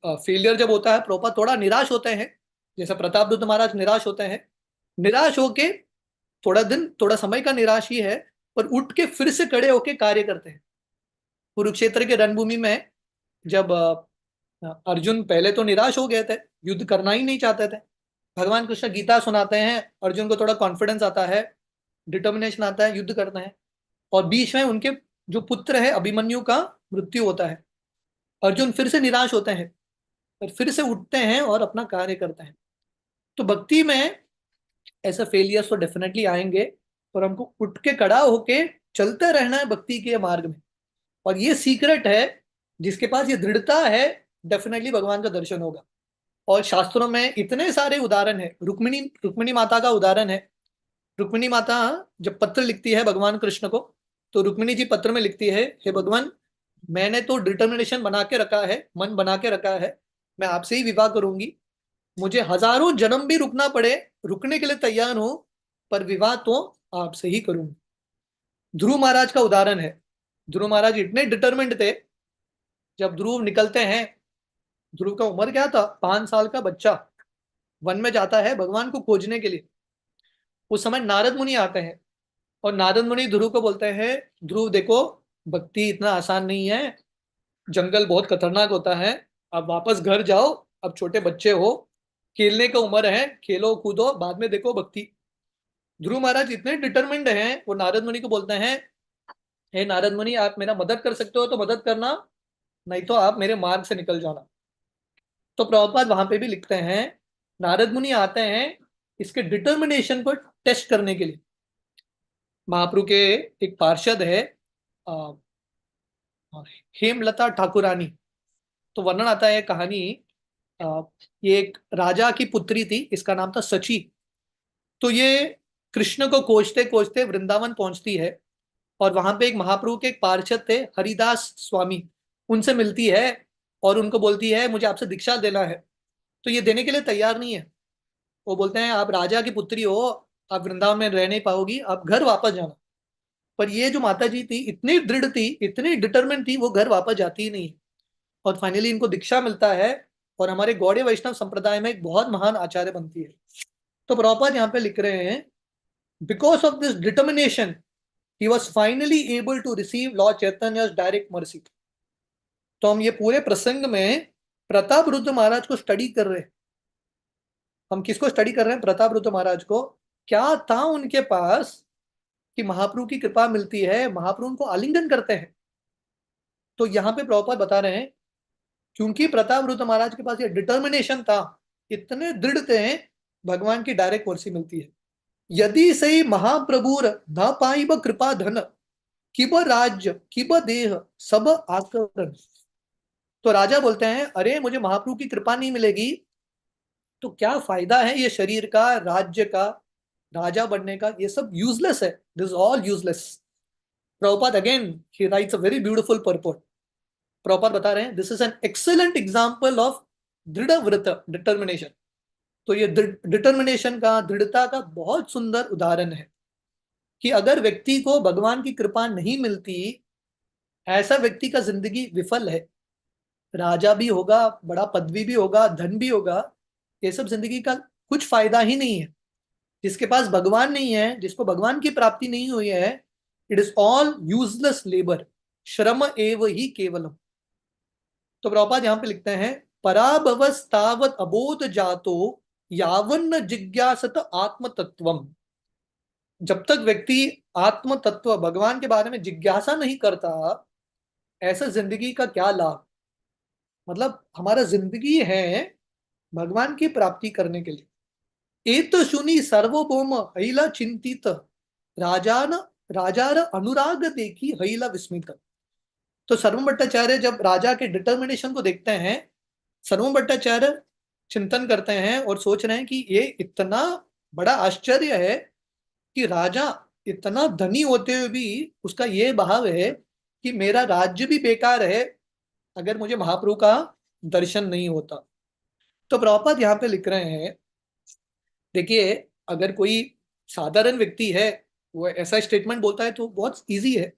Failure जब होता है, प्रभुपाद थोड़ा निराश होते हैं, जैसे प्रतापरुद्र महाराज निराश होते हैं। निराश होके थोड़ा दिन, थोड़ा समय का निराश ही है, पर उठ के फिर से खड़े होके कार्य करते हैं। कुरुक्षेत्र के रणभूमि में जब अर्जुन पहले तो निराश हो गए थे, युद्ध करना ही नहीं चाहते थे, भगवान कृष्ण गीता सुनाते हैं, अर्जुन को थोड़ा कॉन्फिडेंस आता है, डिटर्मिनेशन आता है, युद्ध करते हैं। और बीच में उनके जो पुत्र है अभिमन्यु का मृत्यु होता है। अर्जुन फिर से निराश होते हैं, पर फिर से उठते हैं और अपना कार्य करते हैं। तो भक्ति में ऐसे फेलियर्स तो डेफिनेटली आएंगे, और हमको उठ के खड़ा होके चलते रहना है भक्ति के मार्ग में। और ये सीक्रेट है, जिसके पास ये दृढ़ता है, डेफिनेटली भगवान का दर्शन होगा। और शास्त्रों में इतने सारे उदाहरण है, रुक्मिणी रुक्मिणी माता का उदाहरण है। रुक्मिणी माता जब पत्र लिखती है भगवान कृष्ण को, तो रुक्मिणी जी पत्र में लिखती है, हे भगवान, मैंने तो डिटर्मिनेशन बना के रखा है, मन बना के रखा है, मैं आपसे ही विवाह करूंगी, मुझे हजारों जन्म भी रुकना पड़े, रुकने के लिए तैयार हूं, पर विवाह तो आपसे ही करूंगी। ध्रुव महाराज का उदाहरण है। ध्रुव महाराज इतने डिटरमिन्ड थे, जब ध्रुव निकलते हैं, ध्रुव का उम्र क्या था, 5 साल का बच्चा वन में जाता है भगवान को खोजने के लिए। उस समय नारद मुनि आते हैं और नारद मुनि ध्रुव को बोलते हैं, ध्रुव देखो, भक्ति इतना आसान नहीं है, जंगल बहुत खतरनाक होता है, आप वापस घर जाओ, अब छोटे बच्चे हो, खेलने का उम्र है, खेलो कूदो, बाद में देखो भक्ति। ध्रुव महाराज इतने डिटरमिन्ड हैं, वो नारद मुनि को बोलते हैं, हे नारद मुनि, आप मेरा मदद कर सकते हो तो मदद करना, नहीं तो आप मेरे मार्ग से निकल जाना। तो प्रभुपाद वहां पे भी लिखते हैं, नारद मुनि आते हैं इसके डिटर्मिनेशन को टेस्ट करने के लिए। महाप्रभु के एक पार्षद है अ, हेमलता ठाकुरानी। तो वर्णन आता है कहानी, अ, ये एक राजा की पुत्री थी, इसका नाम था सची। तो ये कृष्ण को खोजते खोजते वृंदावन पहुंचती है, और वहां पे एक महाप्रभु के एक पार्षद थे हरिदास स्वामी, उनसे मिलती है और उनको बोलती है मुझे आपसे दीक्षा देना है। तो ये देने के लिए तैयार नहीं है। वो बोलते हैं आप राजा की पुत्री हो, आप वृंदावन में रह नहीं पाओगी, आप घर वापस जाना। पर ये जो माता जी थी इतनी दृढ़ थी, इतनी डिटरमिन थी, वो घर वापस जाती ही नहीं। और फाइनली इनको दीक्षा मिलता है, और हमारे गौड़ीय वैष्णव संप्रदाय में एक बहुत महान आचार्य बनती है। तो प्रभुपाद यहाँ पे लिख रहे हैं, because of this determination he was finally able to receive Lord Chaitanya's direct mercy। तो हम ये पूरे प्रसंग में प्रताप रुद्र महाराज को स्टडी कर रहे हैं। हम किसको स्टडी कर रहे हैं? प्रताप रुद्र महाराज को। क्या था उनके पास कि महाप्रभु की कृपा मिलती है, महाप्रभु उनको आलिंगन करते हैं। तो यहाँ पे प्रभुपाद बता रहे हैं, क्योंकि प्रताप रुद्र महाराज के पास ये डिटर्मिनेशन था, इतने दृढ़ थे, भगवान की डायरेक्ट मर्सी मिलती है। यदि सही महाप्रभुर न पाई ब कृपा धन, किब राज्य किब देह सब आकरण। तो राजा बोलते हैं अरे मुझे महाप्रभु की कृपा नहीं मिलेगी तो क्या फायदा है ये शरीर का, राज्य का, राजा बनने का, ये सब यूजलेस है, this all useless. Prabhupada again he writes a very beautiful purport. Prabhupada बता रहे हैं this is an excellent example of dridha vrata, determination. तो ये डिटर्मिनेशन का, दृढ़ता का बहुत सुंदर उदाहरण है कि अगर व्यक्ति को भगवान की कृपा नहीं मिलती, ऐसा व्यक्ति का जिंदगी विफल है। राजा भी होगा, बड़ा पदवी भी होगा, धन भी होगा, ये सब जिंदगी का कुछ फायदा ही नहीं है। जिसके पास भगवान नहीं है, जिसको भगवान की प्राप्ति नहीं हुई है, it is all useless labour, श्रम एव ही केवलम। तो प्रभुपाद यहां पे लिखते हैं, पराभवस्तावत अबोध जातो यावन्न जिज्ञासत आत्म तत्वम। जब तक व्यक्ति आत्म तत्व, भगवान के बारे में जिज्ञासा नहीं करता, ऐसा जिंदगी का क्या लाभ? मतलब हमारा जिंदगी है भगवान की प्राप्ति करने के लिए। एत शुनि सर्वभौम हैला चिंतित, राजान राजार अनुराग देखी हैला विस्मित। तो सर्वम भट्टाचार्य जब राजा के डिटर्मिनेशन को देखते हैं, सर्वम भट्टाचार्य चिंतन करते हैं और सोच रहे हैं कि ये इतना बड़ा आश्चर्य है कि राजा इतना धनी होते हुए भी उसका ये भाव है कि मेरा राज्य भी बेकार है अगर मुझे महाप्रभु का दर्शन नहीं होता। तो प्रभुपाद यहाँ पे लिख रहे हैं, देखिए अगर कोई साधारण व्यक्ति है वो ऐसा स्टेटमेंट बोलता है तो बहुत इजी है।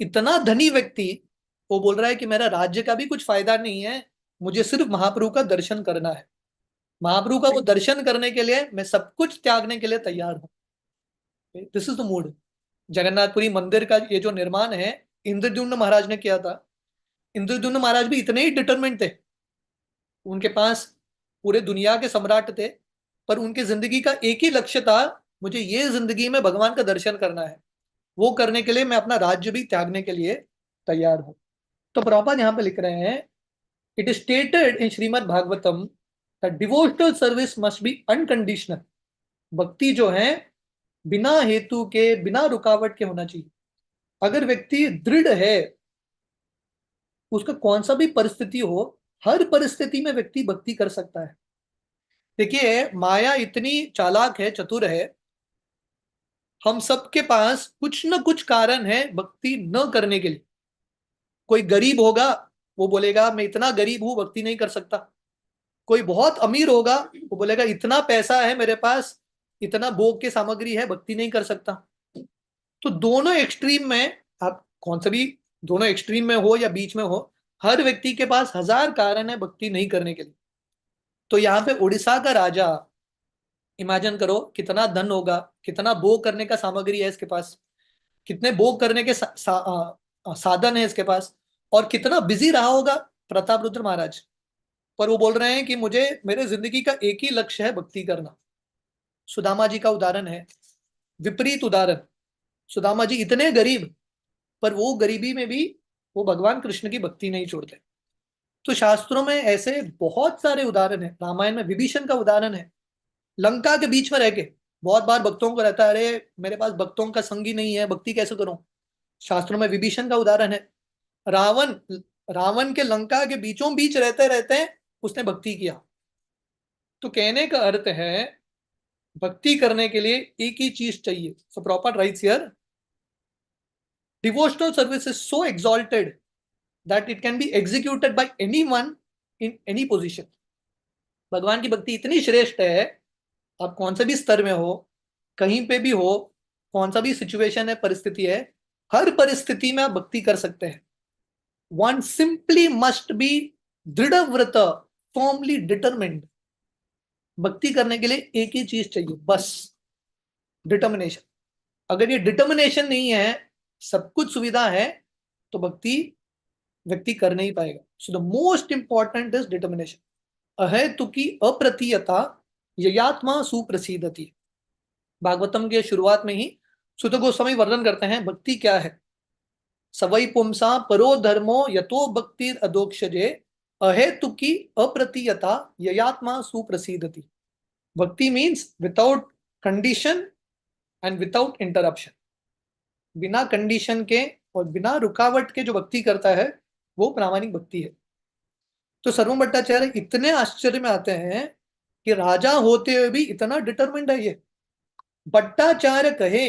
इतना धनी व्यक्ति वो बोल रहा है कि मेरा राज्य का भी कुछ फायदा नहीं है, मुझे सिर्फ महाप्रभु का दर्शन करना है, महाप्रभु का वो दर्शन करने के लिए मैं सब कुछ त्यागने के लिए तैयार हूँ। This is the mood. Jagannathpuri मंदिर का ये जो निर्माण है, इंद्रद्युम्न महाराज ने किया था। इंद्रद्युम्न महाराज भी इतने ही डिटरमिनेट थे, उनके पास पूरे दुनिया के सम्राट थे, पर उनकी जिंदगी का एक ही लक्ष्य था, मुझे ये जिंदगी में भगवान का दर्शन करना है, वो करने के लिए मैं अपना राज्य भी त्यागने के लिए तैयार हूं। तो प्रभुपाद यहाँ पे लिख रहे हैं, it is stated in Shrimad Bhagavatam that devotional service must be unconditional. भक्ति जो है बिना हेतु के, बिना रुकावट के होना चाहिए। अगर व्यक्ति दृढ़ है, उसका कौन सा भी परिस्थिति हो, हर परिस्थिति में व्यक्ति भक्ति कर सकता है। देखिए माया इतनी चालाक है, चतुर है, हम सबके पास कुछ न कुछ कारण है भक्ति न करने के लिए। कोई गरीब होगा, वो बोलेगा मैं इतना गरीब हूं, भक्ति नहीं कर सकता। कोई बहुत अमीर होगा, वो बोलेगा इतना पैसा है मेरे पास, इतना भोग की सामग्री है, भक्ति नहीं कर सकता। तो दोनों एक्सट्रीम में, आप कौन सा भी दोनों एक्सट्रीम में हो या बीच में हो, हर व्यक्ति के पास हजार कारण है भक्ति नहीं करने के लिए। तो यहाँ पे उड़ीसा का राजा, इमेजिन करो कितना धन होगा, कितना भोग करने का सामग्री है इसके पास, कितने भोग करने के साधन है इसके पास, और कितना बिजी रहा होगा प्रताप रुद्र महाराज। पर वो बोल रहे हैं कि मुझे, मेरे जिंदगी का एक ही लक्ष्य है भक्ति करना। सुदामा जी का उदाहरण है, विपरीत उदाहरण। सुदामा जी इतने गरीब, पर वो गरीबी में भी वो भगवान कृष्ण की भक्ति नहीं छोड़ते। तो शास्त्रों में ऐसे बहुत सारे उदाहरण है। रामायण में विभीषण का उदाहरण है, लंका के बीच में रह के बहुत बार भक्तों को रहता है, अरे मेरे पास भक्तों का संगी नहीं है, भक्ति कैसे करूं। शास्त्रों में विभीषण का उदाहरण है। रावण, रावण के लंका के बीचों बीच रहते रहते उसने भक्ति किया। तो कहने का अर्थ है भक्ति करने के लिए एक ही चीज चाहिए। So proper writes here, devotional service is so exalted that it can be executed by anyone in any position. भगवान की भक्ति इतनी श्रेष्ठ है, आप कौन से भी स्तर में हो, कहीं पे भी हो, कौन सा भी सिचुएशन है, परिस्थिति है, हर परिस्थिति में आप भक्ति कर सकते हैं। वन सिंपली मस्ट बी दृढ़ व्रत, फॉर्मली डिटरमिन्ड। भक्ति करने के लिए एक ही चीज चाहिए बस, डिटर्मिनेशन। अगर ये डिटर्मिनेशन नहीं है, सब कुछ सुविधा है, तो भक्ति व्यक्ति कर नहीं पाएगा। So the most important is determination. अहेतुकी अप्रतीयता ययात्मा सुप्रसिद्धति। भागवतम के शुरुआत में ही सुत गोस्वामी वर्णन करते हैं भक्ति क्या है। सवै पुंसा परो धर्मो यतो भक्तिर अदोक्षजे अहेतुकी अप्रतीयता ययात्मा सुप्रसिद्धति। भक्ति means without condition and without interruption. बिना कंडीशन के और बिना रुकावट के जो भक्ति करता है वो प्रामाणिक भक्ति है। तो सर्वम भट्टाचार्य इतने आश्चर्य में आते हैं कि राजा होते हुए भी इतना डिटरमिन्ड है ये। भट्टाचार्य कहे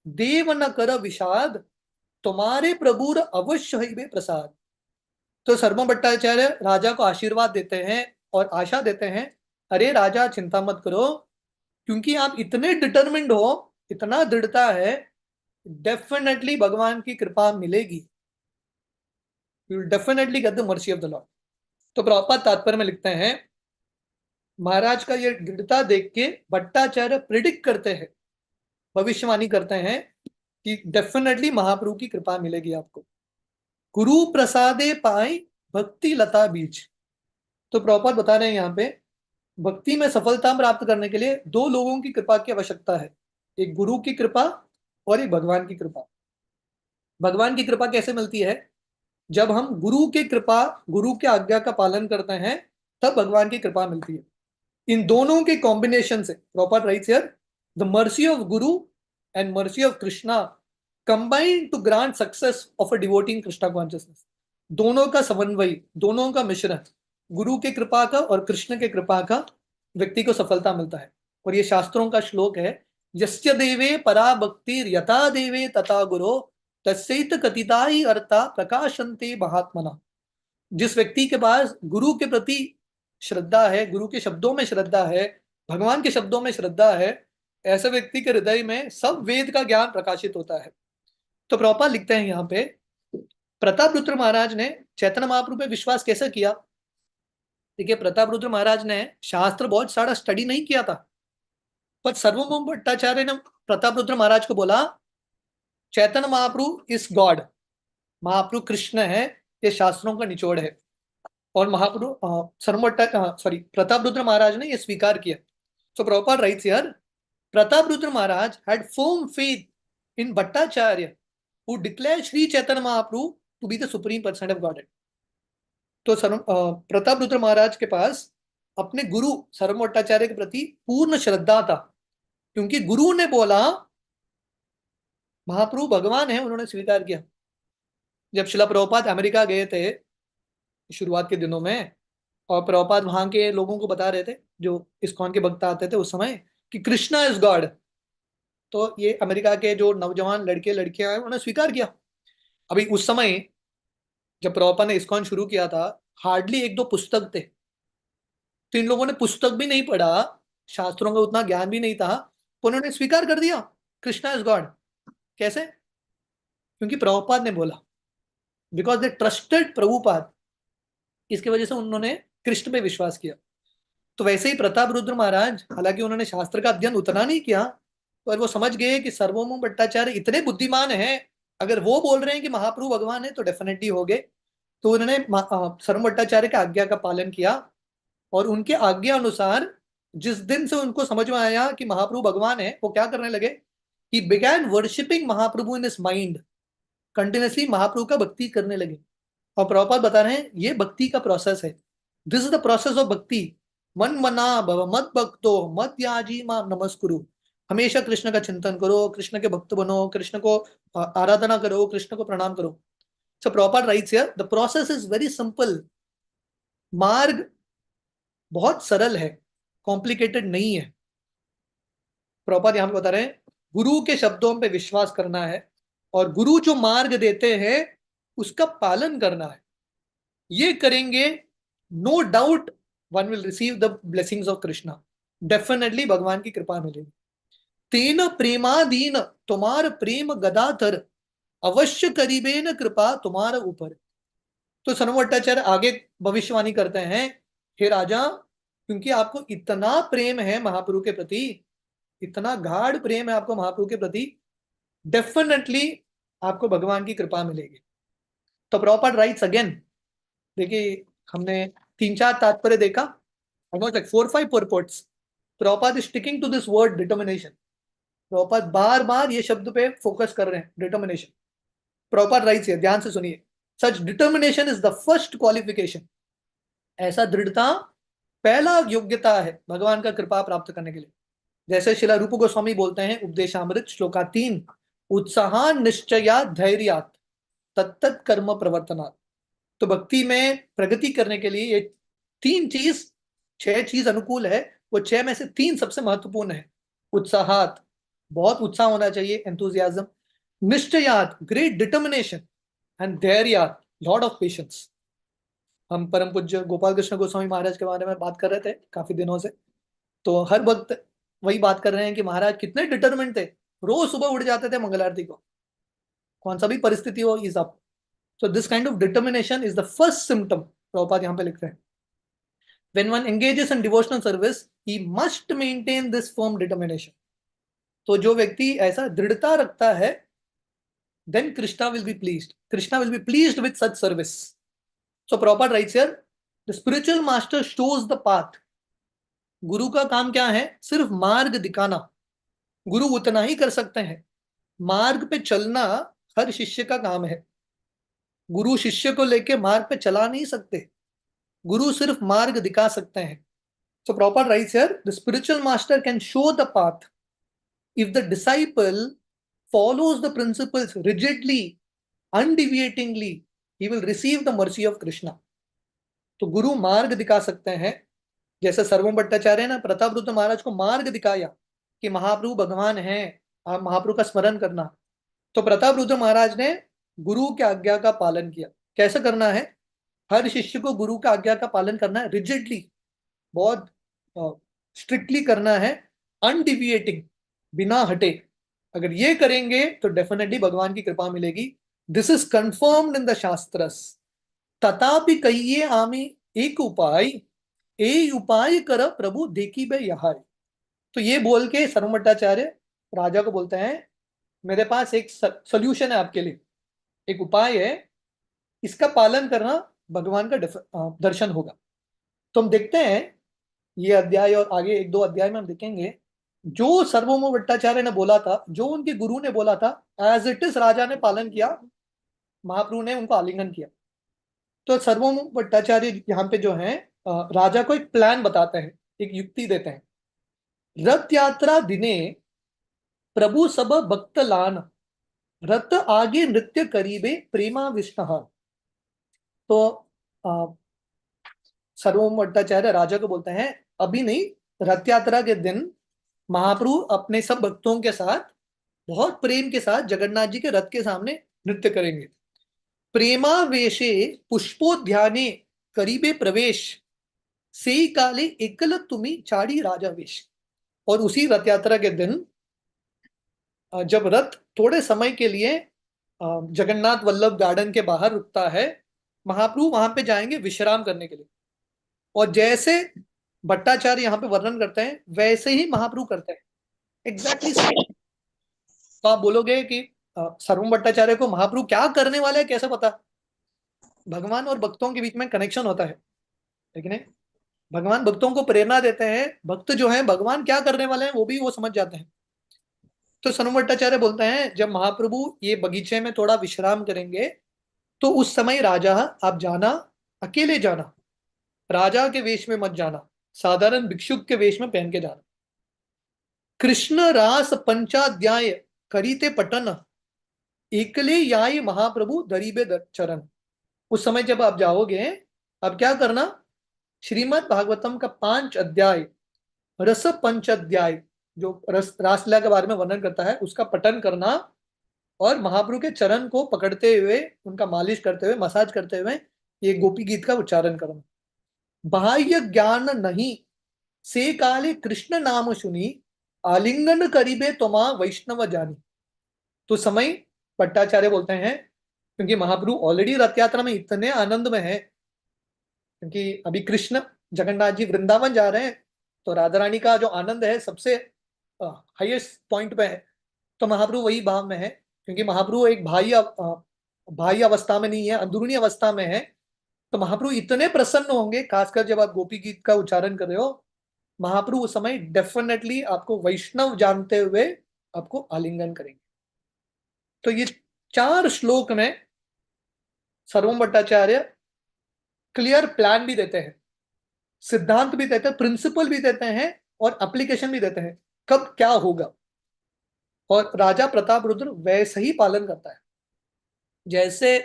देव न कर विषाद, तुम्हारे प्रभुर अवश्य ही प्रसाद। तो सर्वम भट्टाचार्य राजा को आशीर्वाद देते हैं और आशा देते हैं, अरे राजा चिंता मत करो, क्योंकि आप इतने डिटरमिन्ड हो, इतना दृढ़ता है, डेफिनेटली भगवान की कृपा मिलेगी। You will definitely get the mercy of the Lord. तो प्रभुपाद तात्पर्य में लिखते हैं, महाराज का ये दृढ़ता देख के भट्टाचार्य प्रिडिक्ट करते हैं, भविष्यवाणी करते हैं कि डेफिनेटली महाप्रभु की कृपा मिलेगी आपको। गुरु प्रसादे पाई भक्ति लता बीज। तो प्रभुपाद बता रहे हैं यहाँ पे, भक्ति में सफलता प्राप्त करने के लिए दो लोगों की कृपा की आवश्यकता है, एक गुरु की कृपा और एक भगवान की कृपा। भगवान की कृपा कैसे मिलती है? जब हम गुरु की कृपा, गुरु के आज्ञा का पालन करते हैं, तब भगवान की कृपा मिलती है। इन दोनों के कॉम्बिनेशन से Prabhupada writes here, the mercy of guru and mercy of Krishna combine to grant success of a devoting Krishna consciousness. दोनों का समन्वय, दोनों का मिश्रण, गुरु के कृपा का और कृष्ण के कृपा का, व्यक्ति को सफलता मिलता है। और ये शास्त्रों का श्लोक है, यस्य देवे परा भक्ति यथा देवे तथा गुरो तस्यैत कथिता ही अर्था प्रकाशन्ते महात्मना। जिस व्यक्ति के पास गुरु के प्रति श्रद्धा है, गुरु के शब्दों में श्रद्धा है, भगवान के शब्दों में श्रद्धा है, ऐसे व्यक्ति के हृदय में सब वेद का ज्ञान प्रकाशित होता है। तो प्रभुपाद लिखते हैं यहाँ पे, प्रतापरुद्र महाराज ने चैतन्य महाप्रभु पे विश्वास कैसे किया? देखिए, प्रतापरुद्र महाराज ने शास्त्र बहुत सारा स्टडी नहीं किया था, पर सर्वभौम भट्टाचार्य ने प्रतापरुद्र महाराज को बोला, चैतन्य महाप्रभु इज गॉड, महाप्रभु कृष्ण है, ये शास्त्रों का निचोड़ है। और महाप्रभु प्रतापरुद्र महाराज ने यह स्वीकार किया। So Prabhupada writes here, Prataprudra Maharaj had firm faith in Bhattacharya who declared Sri Chaitanya Mahaprabhu to be the supreme person of Godhead। तो प्रतापरुद्र महाराज के पास अपने गुरु सर्वम भट्टाचार्य के प्रति पूर्ण श्रद्धा था, क्योंकि गुरु ने बोला महाप्रभु भगवान है, उन्होंने स्वीकार किया। जब शिला प्रभुपाद अमेरिका गए थे शुरुआत के दिनों में, और प्रभुपाद वहां के लोगों को बता रहे थे, जो इस्कॉन के भक्त आते थे उस समय, कि कृष्णा इज गॉड, तो ये अमेरिका के जो नौजवान लड़के लड़कियां हैं उन्होंने स्वीकार किया। अभी उस समय जब प्रभुपाद ने इस्कॉन शुरू किया था, हार्डली एक दो पुस्तक थे, तो इन लोगों ने पुस्तक भी नहीं पढ़ा, शास्त्रों का उतना ज्ञान भी नहीं था, तो उन्होंने स्वीकार कर दिया कृष्णा इज गॉड। कैसे? क्योंकि प्रभुपाद ने बोला, बिकॉज दे ट्रस्टेड प्रभुपाद, इसकी वजह से उन्होंने कृष्ण पे विश्वास किया। तो वैसे ही प्रतापरुद्र महाराज, हालांकि उन्होंने शास्त्र का अध्ययन उतना नहीं किया, पर वो समझ गए कि सर्वभौम भट्टाचार्य इतने बुद्धिमान हैं, अगर वो बोल रहे हैं कि महाप्रभु भगवान है तो डेफिनेटली हो गए। तो उन्होंने सर्वभौम भट्टाचार्य का आज्ञा का पालन किया, और उनके आज्ञा अनुसार जिस दिन से उनको समझ में आया कि महाप्रभु भगवान है, वो क्या करने लगे, he began worshipping Mahaprabhu in his mind, continuously Mahaprabhu का भक्ति करने लगे। और प्रभुपाद बता रहे हैं ये भक्ति का प्रोसेस है, this is the process of भक्ति। मन मना भव मत भक्तो मत याजी माम नमस्कुरु। हमेशा कृष्ण का चिंतन करो, कृष्ण के भक्त बनो, कृष्ण को आराधना करो, कृष्ण को प्रणाम करो। So Prabhupada writes here the process is very simple. मार्ग बहुत सरल है, कॉम्प्लिकेटेड नहीं है। प्रभुपाद यहां पे बता रहे हैं गुरु के शब्दों पे विश्वास करना है और गुरु जो मार्ग देते हैं उसका पालन करना है। ये करेंगे, no doubt one will receive the blessings of Krishna. Definitely भगवान की कृपा मिलेगी। तेन प्रेमादीन तुम्हार प्रेम गदाधर अवश्य करीबे न कृपा तुम्हारे ऊपर। तो सनम भट्टाचार्य आगे भविष्यवाणी करते हैं, हे राजा, क्योंकि आपको इतना प्रेम है महाप्रभु के प्रति, इतना गाढ़ प्रेम है आपको महाप्रभु के प्रति, डेफिनेटली आपको भगवान की कृपा मिलेगी। तो प्रॉपर राइट्स अगेन, देखिए हमने 3-4 तात्पर्य देखा, almost like 4-5 purports. Prabhupada is sticking to this word determination. Prabhupada बार बार ये शब्द पे फोकस कर रहे हैं, डिटर्मिनेशन। प्रभुपाद राइट्स है, ध्यान से सुनिए, such determination is the first qualification. ऐसा दृढ़ता पहला योग्यता है भगवान का कृपा प्राप्त करने के लिए। जैसे शिला रूप गोस्वामी बोलते हैं उपदेशामृत श्लोका 3, उत्साह निश्चया धैर्यात तत्त कर्म प्रवर्तनात्। तो भक्ति में प्रगति करने के लिए ये 3 चीज, 6 चीज अनुकूल है, वो 6 में से 3 सबसे महत्वपूर्ण है। उत्साहात, बहुत उत्साह होना चाहिए, एंथुजियाज्म। निश्चयात, ग्रेट डिटर्मिनेशन। एंड धैर्यात, लॉट ऑफ पेशेंस। हम परम पूज्य गोपाल कृष्ण गोस्वामी महाराज के बारे में बात कर रहे थे काफी दिनों से, तो हर वक्त वही बात कर रहे हैं कि महाराज कितने डिटर्मिनेंट थे, रोज सुबह उठ जाते थे मंगल आरती को, कौन सा भी परिस्थिति हो, is up. So this kind of determination is the first symptom, Prabhupada यहाँ पे लिख रहे हैं। When one engages in devotional service, he must maintain this firm determination. तो जो व्यक्ति ऐसा दृढ़ता रखता है, then Krishna will be pleased. Krishna will be pleased with such service. So Prabhupada writes here, the spiritual master shows the path. गुरु का काम क्या है? सिर्फ मार्ग दिखाना। गुरु उतना ही कर सकते हैं, मार्ग पे चलना हर शिष्य का काम है। गुरु शिष्य को लेके मार्ग पे चला नहीं सकते, गुरु सिर्फ मार्ग दिखा सकते हैं। So Prabhupada writes here, the spiritual master can show the path. If the disciple follows the principles rigidly, undeviatingly, he will receive the mercy of Krishna. तो गुरु मार्ग दिखा सकते हैं, जैसे सर्वम भट्टाचार्य ने प्रताप रुद्र महाराज को मार्ग दिखाया कि महाप्रभु भगवान है, आप महाप्रभु का स्मरण करना। तो प्रताप रुद्र महाराज ने गुरु के आज्ञा का पालन किया। कैसे करना है? हर शिष्य को गुरु का आज्ञा का पालन करना है, रिजिडली, बहुत स्ट्रिक्टली करना है, अनडिविएटिंग, बिना हटे। अगर ये करेंगे तो डेफिनेटली भगवान की कृपा मिलेगी। This is confirmed in the shastras. तथापि कहिए आमी एक उपाय, ए उपाय कर प्रभु देखी बे यहार। तो ये बोल के सर्वमट्टाचार्य राजा को बोलते हैं, मेरे पास एक सोल्यूशन है आपके लिए, एक उपाय है, इसका पालन करना, भगवान का दर्शन होगा। तो हम देखते हैं ये अध्याय और आगे 1-2 अध्याय में हम देखेंगे, जो सर्वभौम भट्टाचार्य ने बोला था, जो उनके गुरु ने बोला था, एज इट इज राजा ने पालन किया, महाप्रभु ने उनको आलिंगन किया। तो सर्वभौम भट्टाचार्य यहाँ पे जो है राजा को एक प्लान बताते हैं, एक युक्ति देते हैं। रथ यात्रा दिने प्रभु सब भक्त लान, रथ आगे नृत्य करीबे प्रेमा विष्णु। तो सर्वभौम भट्टाचार्य राजा को बोलते हैं, अभी नहीं, रथ यात्रा के दिन महाप्रभु अपने सब भक्तों के साथ बहुत प्रेम के साथ जगन्नाथ जी के रथ के सामने नृत्य करेंगे। प्रेमावेशे पुष्पोध्याने करीबे प्रवेश, से काले एकल तुम्ही चाड़ी राजावेश। और उसी रथ यात्रा के दिन जब रथ थोड़े समय के लिए जगन्नाथ वल्लभ गार्डन के बाहर रुकता है, महाप्रभु वहां पे जाएंगे विश्राम करने के लिए। और जैसे भट्टाचार्य यहाँ पे वर्णन करते हैं वैसे ही महाप्रभु करते हैं, एग्जैक्टली सेम। तो आप बोलोगे कि सर्वम भट्टाचार्य को महाप्रभु क्या करने वाले हैं कैसे पता? भगवान और भक्तों के बीच में कनेक्शन होता है, लेकिन भगवान भक्तों को प्रेरणा देते हैं, भक्त जो है भगवान क्या करने वाले हैं वो भी वो समझ जाते हैं। तो सर्वम भट्टाचार्य बोलते हैं, जब महाप्रभु ये बगीचे में थोड़ा विश्राम करेंगे तो उस समय राजा, आप जाना, अकेले जाना, राजा के वेश में मत जाना, साधारण भिक्षुक के वेश में पहन के जाना। कृष्ण रास पंचाध्याय करीते पटन, एकले याय महाप्रभु दरीबे चरण। उस समय जब आप जाओगे, अब क्या करना, श्रीमद् भागवतम का 5 अध्याय, रस पंच अध्याय, जो रासलीला के बारे में वर्णन करता है, उसका पठन करना, और महाप्रभु के चरण को पकड़ते हुए, उनका मालिश करते हुए, मसाज करते हुए ये गोपी गीत का उच्चारण करना। बाह्य ज्ञान नहीं, से काले कृष्ण नाम सुनी, आलिंगन करीबे तोमा वैष्णव जानी। तो समय भट्टाचार्य बोलते हैं, क्योंकि महाप्रभु ऑलरेडी रथ यात्रा में इतने आनंद में है, क्योंकि अभी कृष्ण जगन्नाथ जी वृंदावन जा रहे हैं, तो राधा रानी का जो आनंद है सबसे हाईएस्ट पॉइंट पे है, तो महाप्रभु वही भाव में है। क्योंकि महाप्रभु एक बाह्य अवस्था में नहीं है, अंदरूनी अवस्था में है। तो महाप्रभु इतने प्रसन्न होंगे, खासकर जब आप गोपी गीत का उच्चारण कर रहे हो, महाप्रभु उस समय डेफिनेटली आपको वैष्णव जानते हुए आपको आलिंगन करेंगे। तो ये 4 श्लोक में सर्वम भट्टाचार्य क्लियर प्लान भी देते हैं, सिद्धांत भी देते हैं, प्रिंसिपल भी देते हैं, और एप्लीकेशन भी देते हैं, कब क्या होगा। और राजा प्रताप रुद्र वैसे ही पालन करता है जैसे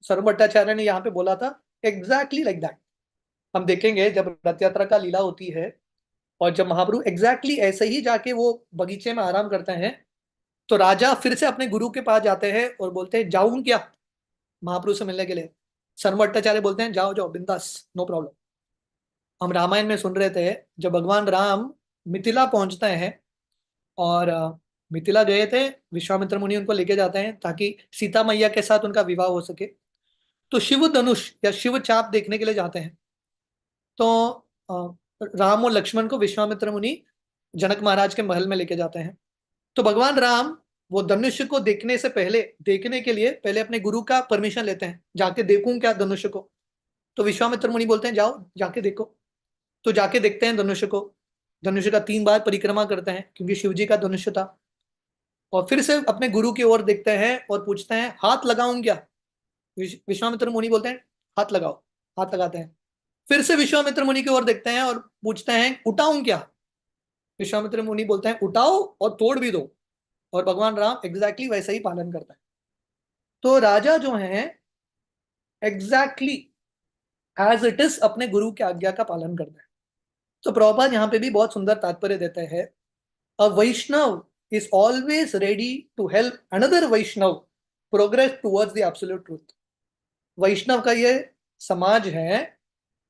सर्व भट्टाचार्य ने यहाँ पे बोला था, एग्जैक्टली लाइक दैट। हम देखेंगे जब रथ यात्रा का लीला होती है, और जब महाप्रभु एग्जैक्टली ऐसे ही जाके वो बगीचे में आराम करते हैं, तो राजा फिर से अपने गुरु के पास जाते हैं और बोलते हैं, जाऊं क्या महाप्रभु से मिलने के लिए। सर्व भट्टाचार्य बोलते हैं, जाओ जाओ बिंदास, नो प्रॉब्लम। हम रामायण में सुन रहे थे, जब भगवान राम मिथिला पहुंचते हैं, और मिथिला गए थे, विश्वामित्र मुनि उनको लेके जाते हैं ताकि सीता मैया के साथ उनका विवाह हो सके। तो शिव धनुष या शिव चाप देखने के लिए जाते हैं। तो राम और लक्ष्मण को विश्वामित्र मुनि जनक महाराज के महल में लेके जाते हैं। तो भगवान राम वो धनुष को देखने से पहले, देखने के लिए पहले अपने गुरु का परमिशन लेते हैं, जाके देखूं क्या धनुष को। तो विश्वामित्र मुनि बोलते हैं, जाओ जाके देखो। तो जाके देखते हैं धनुष को, धनुष का 3 बार परिक्रमा करते हैं, क्योंकि शिव जी का धनुष था। और फिर से अपने गुरु की ओर देखते हैं और पूछते हैं, हाथ लगाऊं क्या। विश्वामित्र मुनि बोलते हैं, हाथ लगाओ। हाथ लगाते हैं। फिर से विश्वामित्र मुनि की ओर देखते हैं और पूछते हैं, उठाऊं क्या। विश्वामित्र मुनि बोलते हैं, उठाओ और तोड़ भी दो। और भगवान राम एग्जैक्टली वैसा ही पालन करता है। तो राजा जो है एग्जैक्टली एज इट इज अपने गुरु की आज्ञा का पालन करता है। तो प्रभुपाद यहाँ पे भी बहुत सुंदर तात्पर्य देते हैं, अ वैष्णव is always ready to help another Vaishnav progress towards the absolute truth। वैष्णव का ये समाज है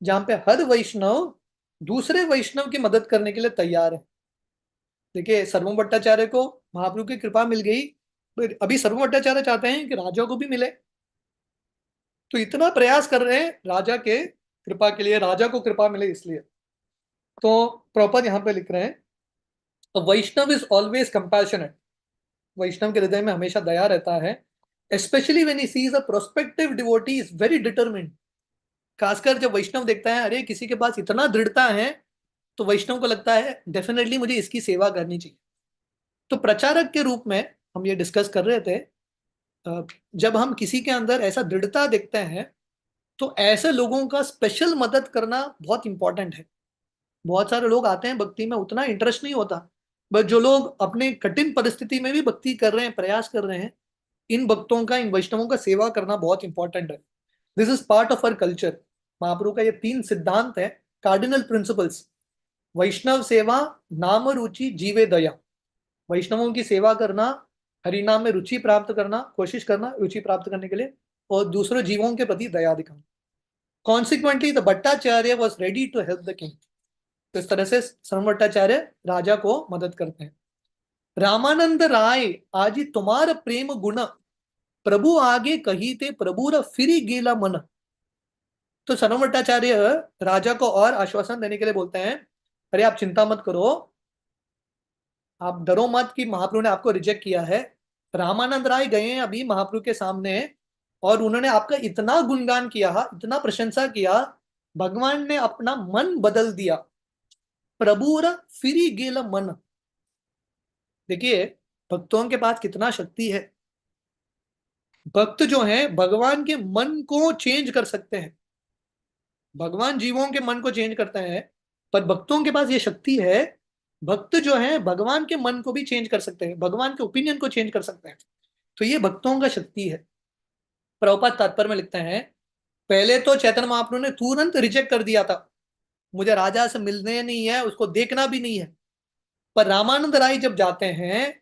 जहां पे हर वैष्णव दूसरे वैष्णव की मदद करने के लिए तैयार है। देखिए, सर्वम भट्टाचार्य को महाप्रभु की कृपा मिल गई, फिर अभी सर्वम भट्टाचार्य चाहते हैं कि राजा को भी मिले। तो इतना प्रयास कर रहे हैं राजा के कृपा के लिए, राजा को कृपा मिले इसलिए। तो प्रॉपर यहाँ पे लिख रहे हैं, वैष्णव इज ऑलवेज कंपैशनेट। वैष्णव के हृदय में हमेशा दया रहता है, specially when he sees a prospective devotee is very determined. खासकर जब वैष्णव देखता है, अरे किसी के पास इतना दृढ़ता है, तो वैष्णव को लगता है डेफिनेटली मुझे इसकी सेवा करनी चाहिए। तो प्रचारक के रूप में हम ये डिस्कस कर रहे थे, जब हम किसी के अंदर ऐसा दृढ़ता देखते हैं, तो ऐसे लोगों का स्पेशल मदद करना बहुत इंपॉर्टेंट है। बहुत सारे लोग आते हैं भक्ति में, उतना इंटरेस्ट नहीं होता, बट जो लोग अपने कठिन परिस्थिति में भी भक्ति कर रहे हैं, प्रयास कर रहे हैं, इन भक्तों का, इन वैष्णवों का सेवा करना बहुत इंपॉर्टेंट है। This is part of our culture. Mahaprabhu का ये 3 सिद्धांत है, कार्डिनल प्रिंसिपल्स। वैष्णव सेवा, नाम रुचि, जीवे दया। वैष्णवों की सेवा करना, हरिनाम में रुचि प्राप्त करना, कोशिश करना रुचि प्राप्त करने के लिए, और दूसरे जीवों के प्रति दया दिखाना। Consequently the Bhattacharya was ready to help the king. तो इस तरह से सर्व भट्टाचार्य राजा को मदद करते हैं। रामानंद राय आजी तुम्हार प्रेम गुण, प्रभु आगे कही थे प्रभुर फिरी गेला मन। तो सर्व भट्टाचार्य राजा को और आश्वासन देने के लिए बोलते हैं, अरे आप चिंता मत करो, आप डरो मत कि महाप्रभु ने आपको रिजेक्ट किया है। रामानंद राय गए हैं अभी महाप्रभु के सामने, और उन्होंने आपका इतना गुणगान किया, इतना प्रशंसा किया, भगवान ने अपना मन बदल दिया। प्रभुर फिरी गेल मन। देखिए, भक्तों के पास कितना शक्ति है। भक्त जो है भगवान के मन को चेंज कर सकते हैं। भगवान जीवों के मन को चेंज करते हैं, पर भक्तों के पास ये शक्ति है। भक्त जो है भगवान के मन को भी चेंज कर सकते हैं, भगवान के ओपिनियन को चेंज कर सकते हैं। तो ये भक्तों का शक्ति है। प्रभुपाद तात्पर्य में लिखते हैं, पहले तो चैतन्य महाप्रभु ने तुरंत रिजेक्ट कर दिया था, मुझे राजा से मिलने नहीं है, उसको देखना भी नहीं है। पर रामानंद राय जब जाते हैं,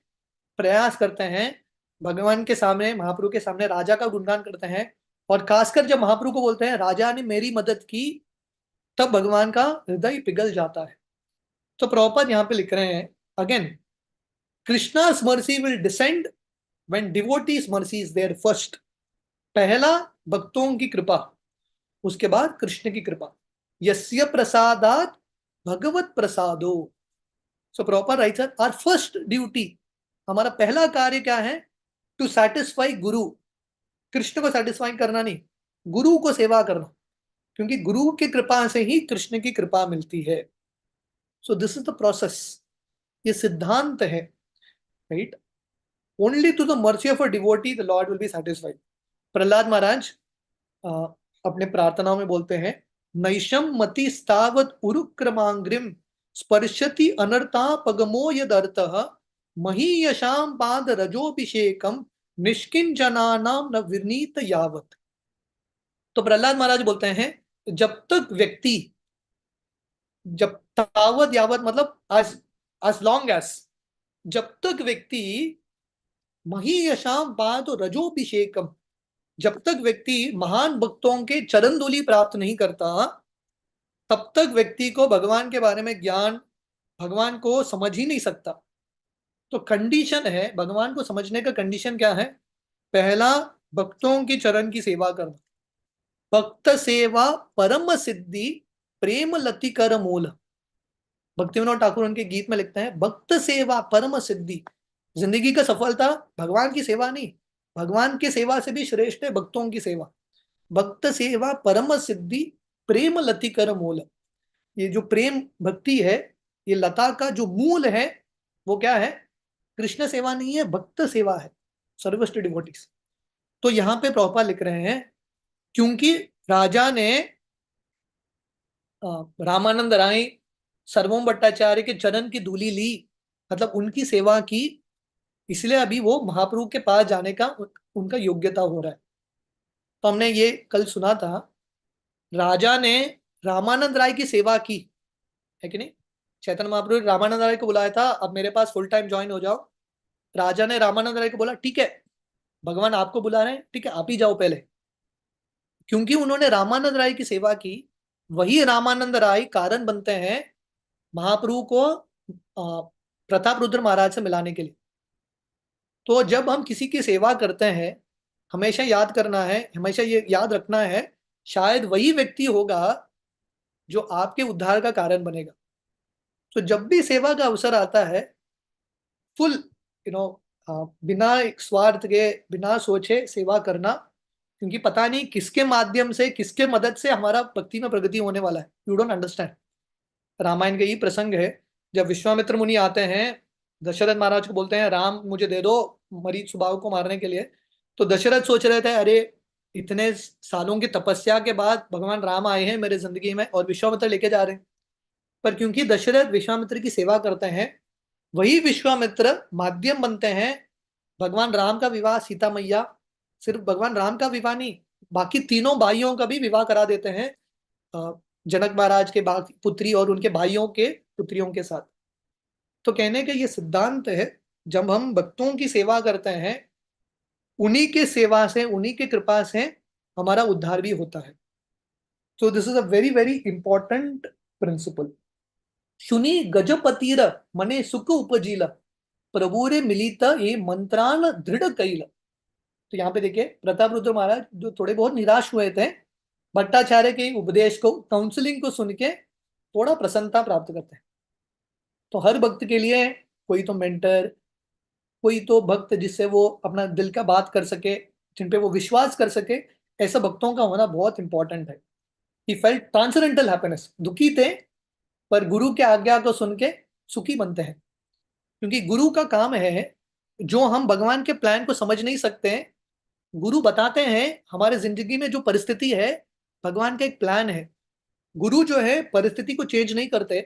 प्रयास करते हैं, भगवान के सामने, महाप्रभु के सामने राजा का गुणगान करते हैं, और खासकर जब महाप्रभु को बोलते हैं राजा ने मेरी मदद की, तब भगवान का हृदय पिघल जाता है। तो प्रभुपाद यहाँ पे लिख रहे हैं, again, कृष्णा's mercy will descend when devotees mercy is there first। पहला भक्तों की कृपा, उसके बाद कृष्ण की कृपा। यस्य प्रसादात भगवत प्रसादो। So Prabhupada writes, our first duty, हमारा पहला कार्य क्या है? टू सेटिस्फाई गुरु। कृष्ण को सेटिस्फाई करना नहीं, गुरु को सेवा करना, क्योंकि गुरु की कृपा से ही कृष्ण की कृपा मिलती है। So this is the process, ये सिद्धांत है, right. Only to the mercy of a devotee the lord will be satisfied. Prahlad Maharaj अपने प्रार्थनाओं में बोलते हैं, नैशम मति स्तावत उरुक्रमांग्रिम स्पर्शति अनर्तापगमो यदर्थः महीयशाम पाद रजोभिषेकम निष्किंचनानाम न विनीत यावत। तो प्रहलाद महाराज बोलते हैं, जब तक व्यक्ति, जब तावत यावत मतलब आज, as long as, जब तक व्यक्ति महीयशाम पाद रजोभिषेकम, जब तक व्यक्ति महान भक्तों के चरण धूलि प्राप्त नहीं करता, तब तक व्यक्ति को भगवान के बारे में ज्ञान, भगवान को समझ ही नहीं सकता। तो कंडीशन है, भगवान को समझने का कंडीशन क्या है? पहला, भक्तों की चरण की सेवा करना। भक्त सेवा परम सिद्धि प्रेम लतिकर मूल। भक्ति विनोद ठाकुर उनके गीत में लिखते हैं, भक्त सेवा परम सिद्धि। जिंदगी का सफलता भगवान की सेवा नहीं, भगवान की सेवा से भी श्रेष्ठ है भक्तों की सेवा। भक्त सेवा परम सिद्धि प्रेम लतिकर मूल। ये जो प्रेम भक्ति है, ये लता का जो मूल है, वो क्या है? कृष्ण सेवा नहीं है, भक्त सेवा है, सर्विस टू डिवोटीज। तो यहाँ पे प्रभुपाद लिख रहे हैं, क्योंकि राजा ने रामानंद राय, सर्वोम भट्टाचार्य के चरण की धूलि ली, मतलब उनकी सेवा की, इसलिए अभी वो महाप्रभु के पास जाने का उनका योग्यता हो रहा है। तो हमने ये कल सुना था, राजा ने रामानंद राय की सेवा की है कि नहीं? चैतन्य महाप्रभु ने रामानंद राय को बुलाया था, अब मेरे पास फुल टाइम ज्वाइन हो जाओ। राजा ने रामानंद राय को बोला, ठीक है, भगवान आपको बुला रहे हैं, ठीक है, आप ही जाओ पहले। क्योंकि उन्होंने रामानंद राय की सेवा की, वही रामानंद राय कारण बनते हैं महाप्रभु को प्रताप रुद्र महाराज से मिलाने के लिए। तो जब हम किसी की सेवा करते हैं, हमेशा याद करना है, हमेशा ये याद रखना है, शायद वही व्यक्ति होगा जो आपके उद्धार का कारण बनेगा। तो जब भी सेवा का अवसर आता है, फुल यू नो बिना एक स्वार्थ के, बिना सोचे सेवा करना, क्योंकि पता नहीं किसके माध्यम से, किसके मदद से हमारा भक्ति में प्रगति होने वाला है। You don't understand. रामायण का यही प्रसंग है, जब विश्वामित्र मुनि आते हैं, दशरथ महाराज को बोलते हैं, राम मुझे दे दो मरीच सुबाहु को मारने के लिए। तो दशरथ सोच रहे थे, अरे इतने सालों की तपस्या के बाद भगवान राम आए हैं मेरे जिंदगी में और विश्वामित्र लेके जा रहे हैं। पर क्योंकि दशरथ विश्वामित्र की सेवा करते हैं, वही विश्वामित्र माध्यम बनते हैं भगवान राम का विवाह, सीता मैया, सिर्फ भगवान राम का विवाह नहीं, बाकी तीनों भाइयों का भी विवाह करा देते हैं जनक महाराज के बाकी पुत्री और उनके भाइयों के पुत्रियों के साथ। तो कहने का ये सिद्धांत है, जब हम भक्तों की सेवा करते हैं, उन्हीं के सेवा से, उन्हीं के कृपा से हमारा उद्धार भी होता है। So this is a very very important principle. शुनि गजपतिर मने सुख उपजील प्रभुरे मिलित ये मंत्रान दृढ़ कैल। तो यहाँ पे देखिए, प्रताप रुद्र महाराज जो थोड़े बहुत निराश हुए थे, भट्टाचार्य के उपदेश को, काउंसलिंग को सुन के थोड़ा प्रसन्नता प्राप्त करते हैं। तो हर भक्त के लिए कोई तो मेंटर, कोई तो भक्त जिससे वो अपना दिल का बात कर सके, जिन पे वो विश्वास कर सके, ऐसे भक्तों का होना बहुत इंपॉर्टेंट है। ही फेल्ट ट्रांसेंडेंटल हैप्पीनेस, दुखी थे पर गुरु के आज्ञा को सुन के सुखी बनते हैं। क्योंकि गुरु का काम है, जो हम भगवान के प्लान को समझ नहीं सकते हैं, गुरु बताते हैं हमारे जिंदगी में जो परिस्थिति है, भगवान का एक प्लान है। गुरु जो है परिस्थिति को चेंज नहीं करते,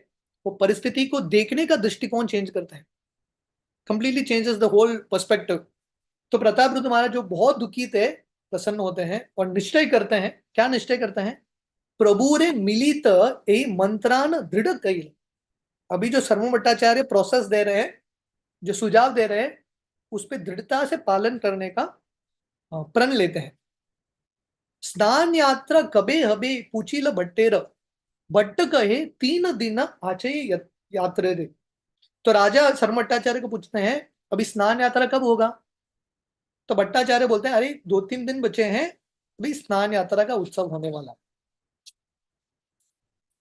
वो परिस्थिति को देखने का दृष्टिकोण चेंज करते हैं, completely changes the whole perspective. तो प्रताप रुद्र महाराज जो बहुत दुखी थे, प्रसन्न होते हैं और निश्चय करते हैं। क्या निश्चय करते हैं? प्रभु रे मिलित ए मंत्रान दृढ़ कईल। अभी जो सर्व भट्टाचार्य प्रोसेस दे रहे हैं, जो सुझाव दे रहे हैं, उस पर दृढ़ता से पालन करने का प्रण लेते हैं। स्नान यात्रा कबे हबे पूछिल भट्टेर, भट्ट कहे 3 दिन आचे यात्रे रे। तो राजा सरमट्टाचार्य को पूछते हैं अभी स्नान यात्रा कब होगा? तो भट्टाचार्य बोलते हैं अरे 2-3 दिन बचे हैं, अभी स्नान यात्रा का उत्सव होने वाला।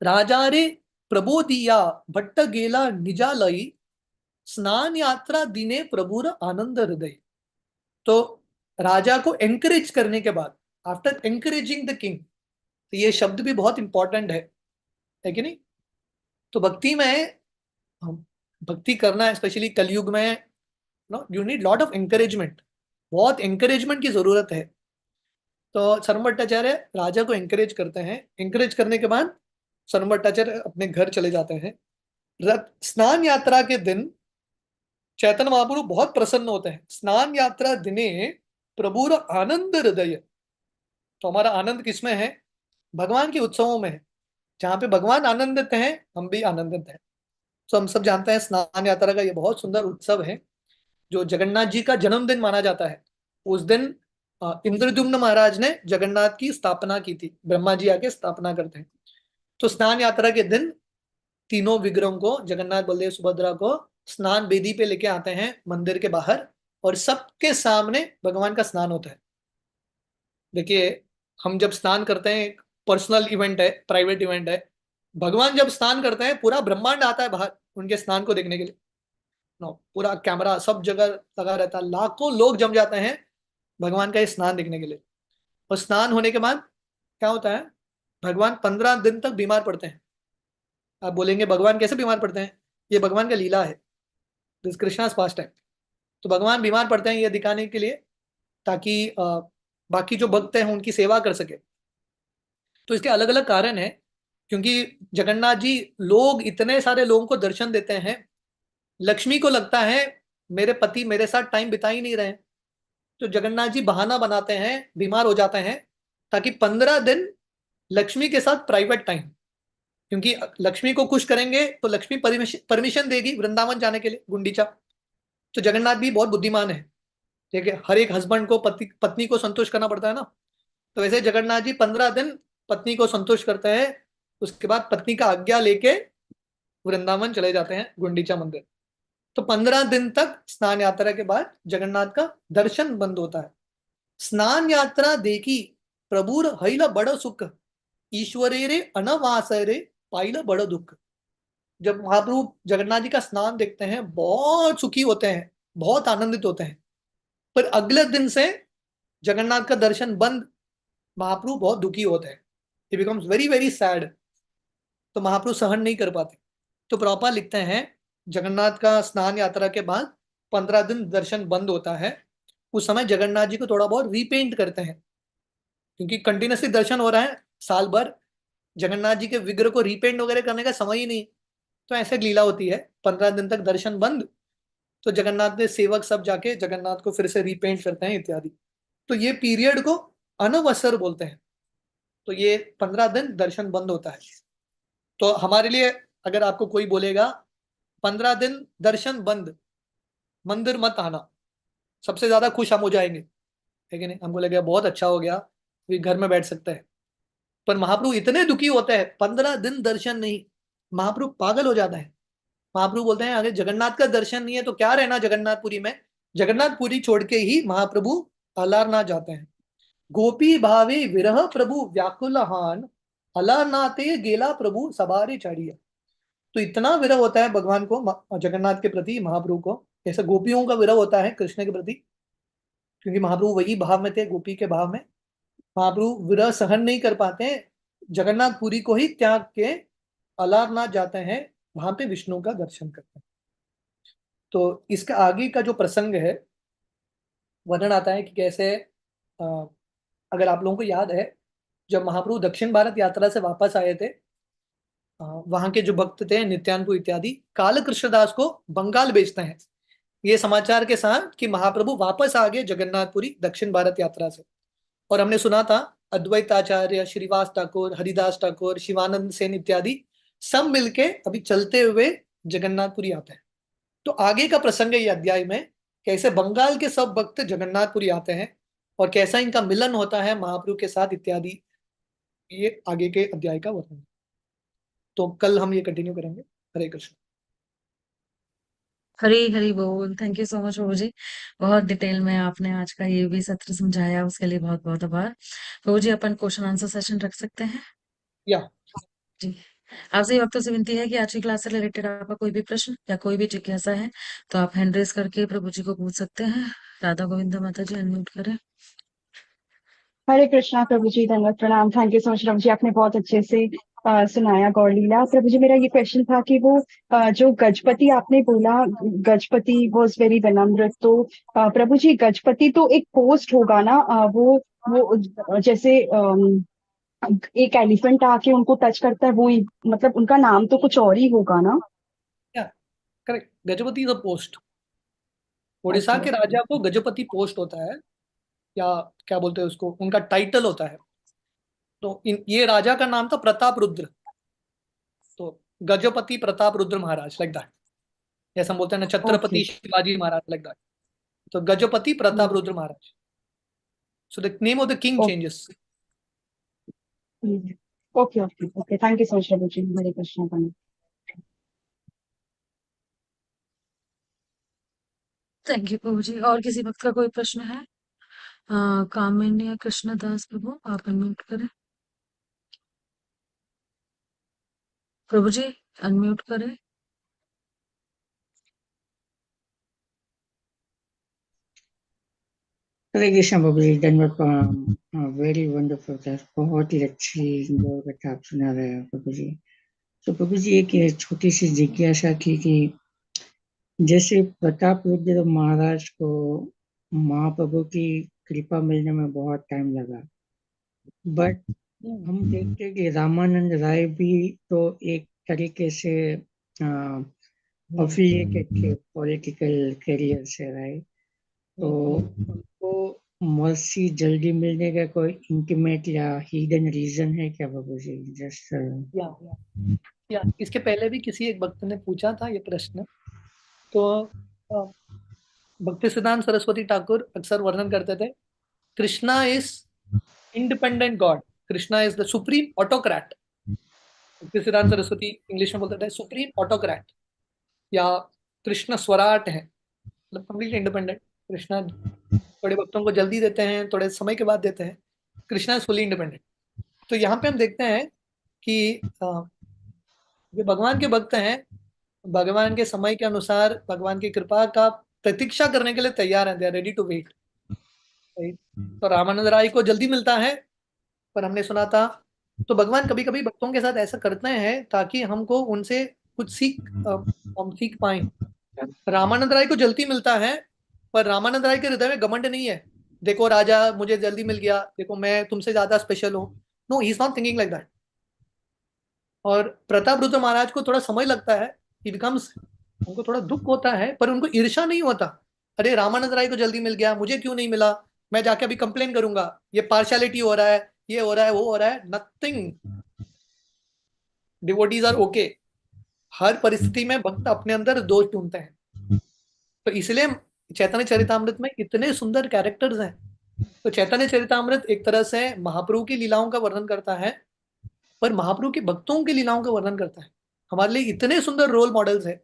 राजा रे प्रबोधिया भट्ट गेला निजालई, स्नान यात्रा दिने प्रभुर आनंद हृदय। तो राजा को एंकरेज करने के बाद, आफ्टर एंकरेजिंग द किंग, तो ये शब्द भी बहुत इंपॉर्टेंट है कि नहीं? तो भक्ति में हम भक्ति करना है, स्पेशली कलयुग में, no you need lot of encouragement, बहुत एंकरेजमेंट की जरूरत है। तो शर्मा भट्टाचार्य राजा को एंकरेज करते हैं। एंकरेज करने के बाद शर्मा भट्टाचार्य अपने घर चले जाते हैं। रथ स्नान यात्रा के दिन चैतन्य महाप्रभु बहुत प्रसन्न होते हैं। स्नान यात्रा दिने प्रभुर आनंद हृदय। तो हमारा आनंद किसमें है? भगवान के उत्सवों में है। जहां पे भगवान आनंदित हैं, हम भी आनंदित हैं। तो हम सब जानते हैं स्नान यात्रा का ये बहुत सुंदर उत्सव है, जो जगन्नाथ जी का जन्मदिन माना जाता है। उस दिन इंद्रद्युम्न महाराज ने जगन्नाथ की स्थापना की थी, ब्रह्मा जी आके स्थापना करते हैं। तो स्नान यात्रा के दिन तीनों विग्रहों को, जगन्नाथ बलदेव सुभद्रा को, स्नान वेदी पे लेके आते हैं मंदिर के बाहर, और सबके सामने भगवान का स्नान होता है। देखिए, हम जब स्नान करते हैं, पर्सनल इवेंट है, प्राइवेट इवेंट है। भगवान जब स्नान करते हैं, पूरा ब्रह्मांड आता है बाहर उनके स्नान को देखने के लिए। नो, पूरा कैमरा सब जगह लगा रहता है, लाखों लोग जम जाते हैं भगवान का ये स्नान देखने के लिए। और स्नान होने के बाद क्या होता है? भगवान 15 दिन तक बीमार पड़ते हैं। आप बोलेंगे भगवान कैसे बीमार पड़ते हैं? ये भगवान का लीला है, दिस कृष्णा's पास्ट टाइम। तो भगवान बीमार पड़ते हैं ये दिखाने के लिए, ताकि बाकी जो भक्त हैं उनकी सेवा कर सके। तो इसके अलग अलग कारण है, क्योंकि जगन्नाथ जी, लोग इतने सारे लोगों को दर्शन देते हैं। लक्ष्मी को लगता है मेरे पति मेरे साथ टाइम बिता ही नहीं रहे, तो जगन्नाथ जी बहाना बनाते हैं, बीमार हो जाते हैं, ताकि 15 दिन लक्ष्मी के साथ प्राइवेट टाइम। क्योंकि लक्ष्मी को खुश करेंगे तो लक्ष्मी परमिशन देगी वृंदावन जाने के लिए, गुंडीचा। तो जगन्नाथ भी बहुत बुद्धिमान है, ठीक है, हर एक हस्बैंड को पत्नी को संतुष्ट करना पड़ता है ना। तो वैसे जगन्नाथ जी 15 दिन पत्नी को संतुष्ट करते हैं, उसके बाद पत्नी का आज्ञा लेके वृंदावन चले जाते हैं, गुंडीचा मंदिर। तो 15 दिन तक स्नान यात्रा के बाद जगन्नाथ का दर्शन बंद होता है। स्नान यात्रा देखी प्रभुर हईल बड़ सुख, ईश्वरे रे अनवास रे पाइल बड़ दुख। जब महाप्रभु जगन्नाथ जी का स्नान देखते हैं, बहुत सुखी होते हैं, बहुत आनंदित होते हैं। पर अगले दिन से जगन्नाथ का दर्शन बंद, महाप्रभु बहुत दुखी होते हैं, ही बिकम्स वेरी वेरी सैड। तो महाप्रभु सहन नहीं कर पाते। तो प्रॉपर लिखते हैं जगन्नाथ का स्नान यात्रा के बाद 15 दिन दर्शन बंद होता है। उस समय जगन्नाथ जी को थोड़ा बहुत रीपेंट करते हैं, क्योंकि कंटिन्यूसली दर्शन हो रहा है साल भर, जगन्नाथ जी के विग्रह को रीपेंट वगैरह करने का समय ही नहीं। तो ऐसे लीला होती है, 15 दिन तक दर्शन बंद, तो जगन्नाथ के सेवक सब जाके जगन्नाथ को फिर से रीपेंट करते हैं इत्यादि। तो ये पीरियड को अनवसर बोलते हैं। तो ये 15 दिन दर्शन बंद होता है। तो हमारे लिए, अगर आपको कोई बोलेगा 15 दिन दर्शन बंद, मंदिर मत आना, सबसे ज्यादा खुश हम हो जाएंगे, लेकिन हमको लगेगा बहुत अच्छा हो गया, अभी घर में बैठ सकते हैं। पर महाप्रभु इतने दुखी होते हैं, 15 दिन दर्शन नहीं, महाप्रभु पागल हो जाता है। महाप्रभु बोलते हैं अगर जगन्नाथ का दर्शन नहीं है तो क्या रहना जगन्नाथपुरी में। जगन्नाथपुरी छोड़ के ही महाप्रभु अलारनाथ जाते हैं। गोपी भावे विरह प्रभु व्याकुल हान, अलारनाथे गेला प्रभु सवारी चढ़िया। तो इतना विरह होता है भगवान को, जगन्नाथ के प्रति, महाप्रभु को, जैसे गोपियों का विरह होता है कृष्ण के प्रति, क्योंकि महाप्रभु वही भाव में थे, गोपी के भाव में। महाप्रभु विरह सहन नहीं कर पाते, जगन्नाथपुरी को ही त्याग के अलारनाथ जाते हैं, वहां पे विष्णु का दर्शन करते हैं। तो इसका आगे का जो प्रसंग है, वर्णन आता है कि कैसे अगर आप लोगों को याद है, जब महाप्रभु दक्षिण भारत यात्रा से वापस आए थे, वहां के जो भक्त थे नित्यानंद इत्यादि काल कृष्णदास को बंगाल भेजते हैं ये समाचार के साथ कि महाप्रभु वापस आ गए जगन्नाथपुरी दक्षिण भारत यात्रा से। और हमने सुना था अद्वैताचार्य, श्रीवास ठाकुर, हरिदास ठाकुर, शिवानंद सेन इत्यादि सब मिलके अभी चलते हुए जगन्नाथपुरी आते हैं। तो आगे का प्रसंग है ये अध्याय में, कैसे बंगाल के सब भक्त जगन्नाथपुरी आते हैं और कैसा इनका मिलन होता है महाप्रभु के साथ इत्यादि, ये आगे के अध्याय का वर्णन। तो कल हम ये कंटिन्यू करेंगे। हरे कृष्ण। हरी हरी बोल। थैंक यू सो मच प्रभु जी। बहुत डिटेल में आपने आज का ये भी सत्र समझाया, उसके लिए बहुत बहुत आभार। प्रभु जी अपन क्वेश्चन आंसर सेशन रख सकते हैं? या जी। आपसे वक्तों से विनती है कि आज की क्लास से रिलेटेड आपका कोई भी प्रश्न या कोई भी जिज्ञासा है तो आप हैंड रेस करके प्रभु जी को पूछ सकते हैं। राधा गोविंदा माता जी अनम्यूट करें। हरे कृष्णा प्रभु जी, धन्यवाद, प्रणाम। थैंक यू सो मच प्रभु जी, आपने बहुत अच्छे से सुनाया गौर लीला। प्रभु जी, मेरा ये क्वेश्चन था कि वो जो गजपति आपने बोला, गजपति वॉज वेरी विनम्र, तो प्रभु जी गजपति तो एक पोस्ट होगा ना, वो जैसे एक एलिफेंट आके उनको टच करता है, वो मतलब उनका नाम तो कुछ और ही होगा ना? Correct, Gajapati is a post. Orissa okay. के राजा को गजपति पोस्ट होता है, या क्या बोलते हैं उसको, उनका टाइटल होता है। तो ये राजा का नाम था प्रताप रुद्र। तो गजपति प्रताप रुद्र महाराज, लाइक दैट। जैसे हम बोलते हैं ना okay. Chhatrapati Shivaji Maharaj, like that. तो Gajapati Pratap Rudra Maharaj. So the name of the king changes. Okay okay okay, thank you so much Prabhu ji. Hare Krishna. Thank you प्रभु जी। और किसी भक्त का कोई प्रश्न है? कामिनी कृष्णदास प्रभु आप अनम्यूट करें। प्रभु जी अनम्यूट करें। हरे कृष्ण बाबू जी, धन्यवाद प्रणाम। वेरी वंडरफुल था, बहुत ही अच्छी गौर कथा आप सुना रहे हैं प्रभु जी। तो प्रभु जी एक छोटी सी जिज्ञासा थी कि जैसे प्रताप रुद्र महाराज को महाप्रभु की कृपा मिलने में बहुत टाइम लगा, बट हम देखते हैं कि रामानंद राय भी तो एक तरीके से अफिलिएटेड थे पॉलिटिकल करियर से, राइट? तो उनको मर्सी जल्दी मिलने का कोई इंटीमेट या हिडन रीजन है क्या बाबू जी? जस्ट या इसके पहले भी किसी एक भक्त ने पूछा था ये प्रश्न। तो अ, भक्ति सिद्धांत सरस्वती ठाकुर अक्सर वर्णन करते थे, Krishna is independent God, Krishna is the supreme autocrat. भक्ति सिद्धांत सरस्वती इंग्लिश में बोलते थे सुप्रीम ऑटोक्रेट, या कृष्ण स्वराट है, मतलब कंप्लीटली इंडिपेंडेंट। कृष्णा थोड़े भक्तों को जल्दी देते हैं, थोड़े समय के बाद देते हैं। Krishna is fully independent. तो यहाँ पे हम देखते हैं कि जो भगवान के भक्त हैं, भगवान के समय के अनुसार भगवान की कृपा का प्रतीक्षा करने के लिए तैयार हैं, they are ready to wait. तो रामानंद राय को जल्दी मिलता है, पर हमने सुना था, तो भगवान कभी कभी भक्तों के साथ ऐसा करते हैं ताकि हमको उनसे कुछ हम सीख पाए। रामानंद राय को जल्दी मिलता है, पर रामानंद राय के हृदय में घमंड नहीं है, देखो राजा मुझे जल्दी मिल गया, देखो मैं तुमसे ज्यादा स्पेशल हूँ। No, he is not thinking like that. और प्रताप रुद्र महाराज को थोड़ा समय लगता है, ही बिकम्स, उनको थोड़ा दुख होता है, पर उनको ईर्ष्या नहीं होता। अरे रामानंद राय को जल्दी मिल गया, मुझे क्यों नहीं मिला, मैं जाके अभी कंप्लेन करूंगा, ये पार्शियलिटी हो रहा है, ये हो रहा है, वो हो रहा है। नथिंग। Devotees are okay. हर परिस्थिति में भक्त अपने अंदर दोष ढूंढते हैं। तो इसलिए चैतन्य चरितामृत में इतने सुंदर कैरेक्टर्स हैं। तो चैतन्य चरितामृत एक तरह से महाप्रभु की लीलाओं का वर्णन करता है, पर महाप्रभु के भक्तों की लीलाओं का वर्णन करता है। हमारे लिए इतने सुंदर रोल मॉडल्स है।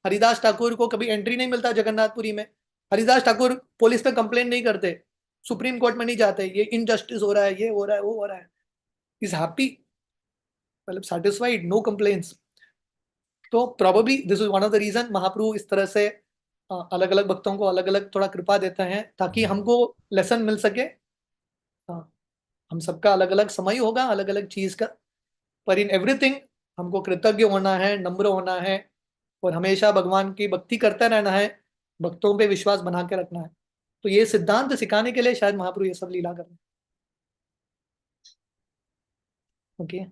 हरिदास ठाकुर को कभी एंट्री नहीं मिलता जगन्नाथपुरी में। हरिदास ठाकुर पुलिस पे कंप्लेन नहीं करते, सुप्रीम कोर्ट में नहीं जाते, ये इनजस्टिस हो रहा है, ये हो रहा है, वो हो रहा है। इज हैप्पी, मतलब सेटिस्फाइड, नो कंप्लेन्स। तो probably this is one of the reason Mahaprabhu इस तरह से अलग अलग भक्तों को अलग अलग थोड़ा कृपा देते हैं, ताकि हमको लेसन मिल सके। हम सबका अलग अलग समय होगा, अलग अलग चीज का, पर इन एवरीथिंग हमको कृतज्ञ होना है, नम्र होना है, और हमेशा भगवान की भक्ति करते रहना है, भक्तों पे विश्वास बना के रखना है। तो ये सिद्धांत सिखाने के लिए शायद महाप्रभु ये सब लीला कर रहे हैं। ओके,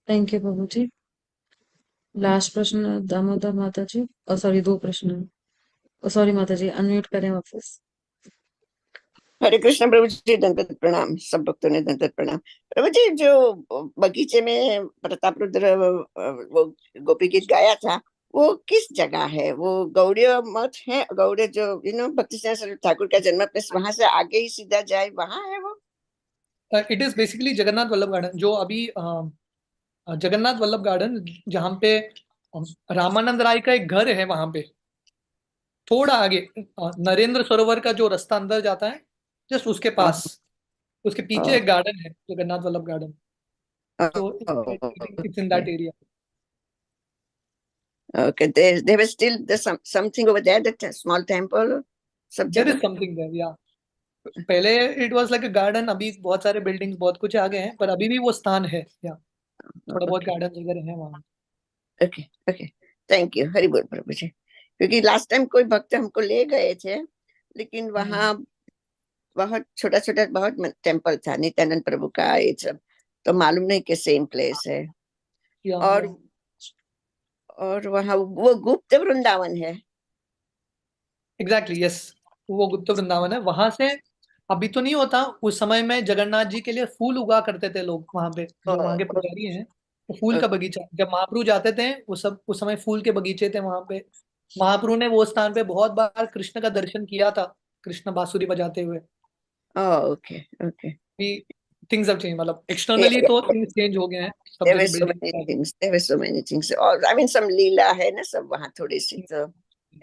थैंक यू प्रभु जी। लास्ट प्रश्न दामोदर माता जी, सॉरी 2 प्रश्न, सॉरी माता जी, अनम्यूट करें वापस। हरे कृष्ण प्रभु जी, दंडवत प्रणाम। सब भक्तों ने दंडवत प्रणाम। प्रभु जी, जो बगीचे में प्रताप रुद्र वो गोपी गीत गाया था, वो किस जगह है? वो गौड़ीय मठ है, गौड़ीय जो भक्ति सिंह ठाकुर का जन्म प्लेस, वहां से आगे ही सीधा जाए, वहां है वो? It is basically Jagannath Vallabh garden, जो अभी जगन्नाथ वल्लभ गार्डन, जहाँ पे रामानंद राय का एक घर है, वहां पे थोड़ा आगे नरेंद्र सरोवर का जो रास्ता अंदर जाता है, जस्ट उसके पास, उसके पीछे एक गार्डन है, Jagannath Vallabh garden. So it's in that area. Okay, there was still something over there, that small temple, सब There is जगह? something there, yeah. पहले it was like a garden, अभी बहुत सारे बिल्डिंग्स बहुत कुछ आ गए हैं, पर अभी भी वो स्थान है, या थोड़ा बहुत गार्डन वगैरह है वहाँ। Okay okay, thank you. Hari बोल प्रभु जी। क्योंकि लास्ट टाइम कोई भक्त हमको ले गए थे, लेकिन वहाँ बहुत छोटा छोटा बहुत टेम्पल था, नित्यानंद प्रभु का, ये सब तो मालूम नहीं कि सेम प्लेस है। और वहाँ वो गुप्त वृंदावन है। एग्जैक्टली, यस, वो गुप्त वृंदावन है। वहां से अभी तो नहीं होता, उस समय में जगन्नाथ जी के लिए फूल उगा करते थे लोग वहां पे, जो वहां के पुजारी हैं, तो फूल का बगीचा, जब महाप्रभु जाते थे वो सब, उस समय फूल के बगीचे थे वहां पे। महाप्रभु ने वो स्थान पे बहुत बार कृष्ण का दर्शन किया था, कृष्ण बांसुरी बजाते हुए। Okay okay, things have change, मतलब एक्सटर्नली तो थिंग्स चेंज हो गए हैं, सब there were जगह so many building. things, there were so many things, और I mean some लीला है ना सब वहाँ थोड़ी सी, तो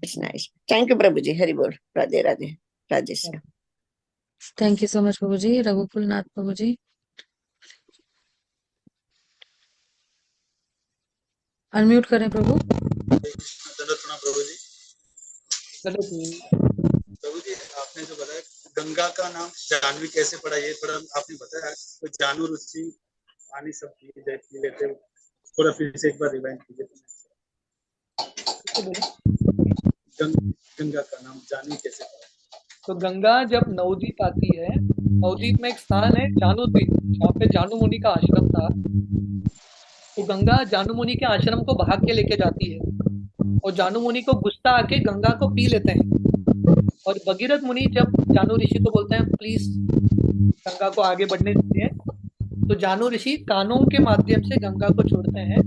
इट्स नाइस। थैंक यू प्रभु जी। हरि बोल। Radhe Radhe. Radhe Shyam. Thank you so much प्रभु जी। रघुकुल नाथ प्रभु जी, अनम्यूट करें प्रभु। प्रभु जी, प्रभु जी, आपने जो बताया गंगा का नाम जानवी कैसे पड़ा, ये थोड़ा आपने बताया, तो जानू रुचि पानी सब पी लेते, थोड़ा फिर से एक बार रिवाइंड कीजिए। गंगा का नाम जानवी कैसे पड़ा? तो गंगा जब नवदीप आती है, नवदीप में एक स्थान है जानुद्वीप, जहाँ पे जानु मुनि का आश्रम था। तो गंगा जानु मुनि के आश्रम को भाग के लेके जाती है, और जानु मुनि को गुस्सा आके गंगा को पी लेते हैं। और भगीरथ मुनि जब जानु ऋषि को बोलते हैं प्लीज गंगा को आगे बढ़ने दीजिए, तो जानु ऋषि कानों के माध्यम से गंगा को छोड़ते हैं।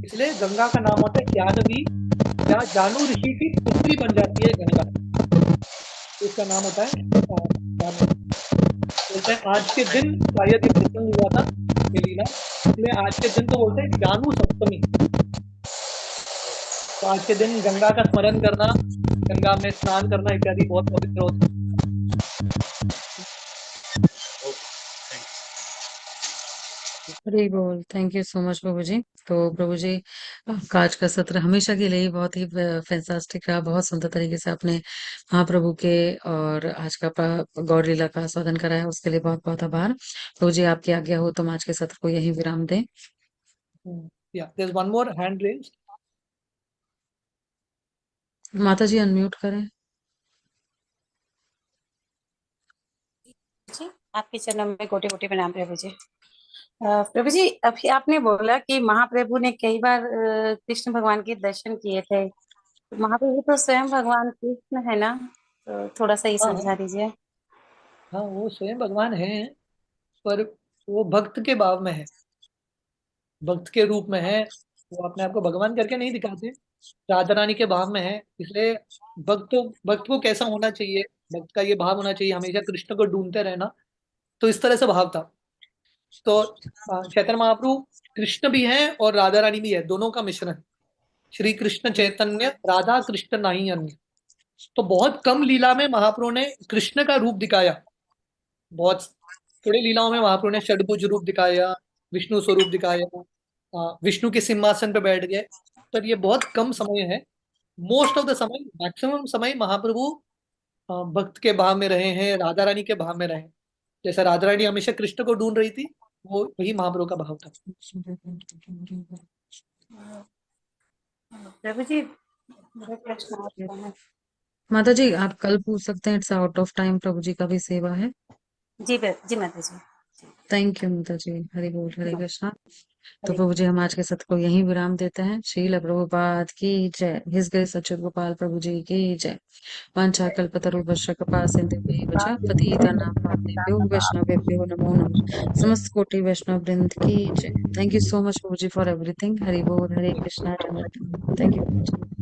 इसलिए गंगा का नाम होता है ज्ञानवी, या जानु ऋषि की पुत्री बन जाती है गंगा, तो इसका नाम होता है जानवी। बोलते हैं आज के दिन शायद ये प्रसंग हुआ था ये लीला, इसलिए आज के दिन तो बोलते हैं जानु सप्तमी। तो आज के दिन गंगा का स्मरण करना, गंगा में स्नान करना इत्यादि बहुत पवित्र होता है। हरि बोल। थैंक यू सो मच प्रभु जी। तो प्रभु जी, आपका आज का सत्र हमेशा के लिए बहुत ही फैंटास्टिक रहा। बहुत सुंदर तरीके से आपने महाप्रभु के और आज का गौर लीला का आस्वादन कराया, उसके लिए बहुत बहुत आभार। प्रभु जी, आपकी आज्ञा हो तो हम आज के सत्र को यहीं विराम दें। Yeah, there's one more hand raised. माता जी अनम्यूट करें। जी, आपके चरणों में कोटि कोटि प्रणाम प्रभु जी। प्रभु जी, अभी आपने बोला कि महाप्रभु ने कई बार कृष्ण भगवान के दर्शन किए थे। महाप्रभु तो स्वयं भगवान कृष्ण है ना, तो थोड़ा सा ही समझा दीजिए। हाँ, वो स्वयं भगवान है, पर वो भक्त के भाव में है, भक्त के रूप में है। वो अपने आप को भगवान करके नहीं दिखाते, राधा रानी के भाव में है। इसलिए भक्त को कैसा होना चाहिए, भक्त का ये भाव होना चाहिए हमेशा कृष्ण को ढूंढते रहना, तो इस तरह से भाव था। तो चैतन्य महाप्रभु कृष्ण भी है और राधा रानी भी है, दोनों का मिश्रण, श्री कृष्ण चैतन्य राधा कृष्ण नहीं अन्य। तो बहुत कम लीला में महाप्रभु ने कृष्ण का रूप दिखाया, बहुत थोड़ी लीलाओं में महाप्रभु ने षडभुज रूप दिखाया, विष्णु स्वरूप दिखाया, विष्णु के सिंहासन पे बैठ गए। तो ये बहुत कम समय है। मोस्ट ऑफ द समय, मैक्सिमम समय महाप्रभु भक्त के भाव में रहे हैं, राधा रानी के भाव में रहे। जैसे राधा रानी हमेशा कृष्ण को ढूंढ रही थी, वो वही महाप्रभु का भाव था। प्रभु जी, मेरा प्रश्न आपका है। माता जी आप कल पूछ सकते हैं, इट्स आउट ऑफ टाइम, प्रभु जी का भी सेवा है। जी माता जी। थैंक यू माता जी। हरि बोल, हरे कृष्णा। तो हरे प्रभु जी हम आज के सत्र को यहीं विराम देते हैं। श्रील प्रभुपाद की जय। हिस ग्रेस सच्चिद गोपाल प्रभु जी की जय। वांछा कल्पतरुभ्यश्च कृपा सिन्धुभ्येव च पतितानां पावनेभ्यो वैष्णवेभ्यो नमो नमः। समस्त कोटि वैष्णव वृंद की जय। थैंक यू सो मच प्रभु जी फॉर एवरीथिंग। हरि बोल, हरे कृष्णा। Thank you.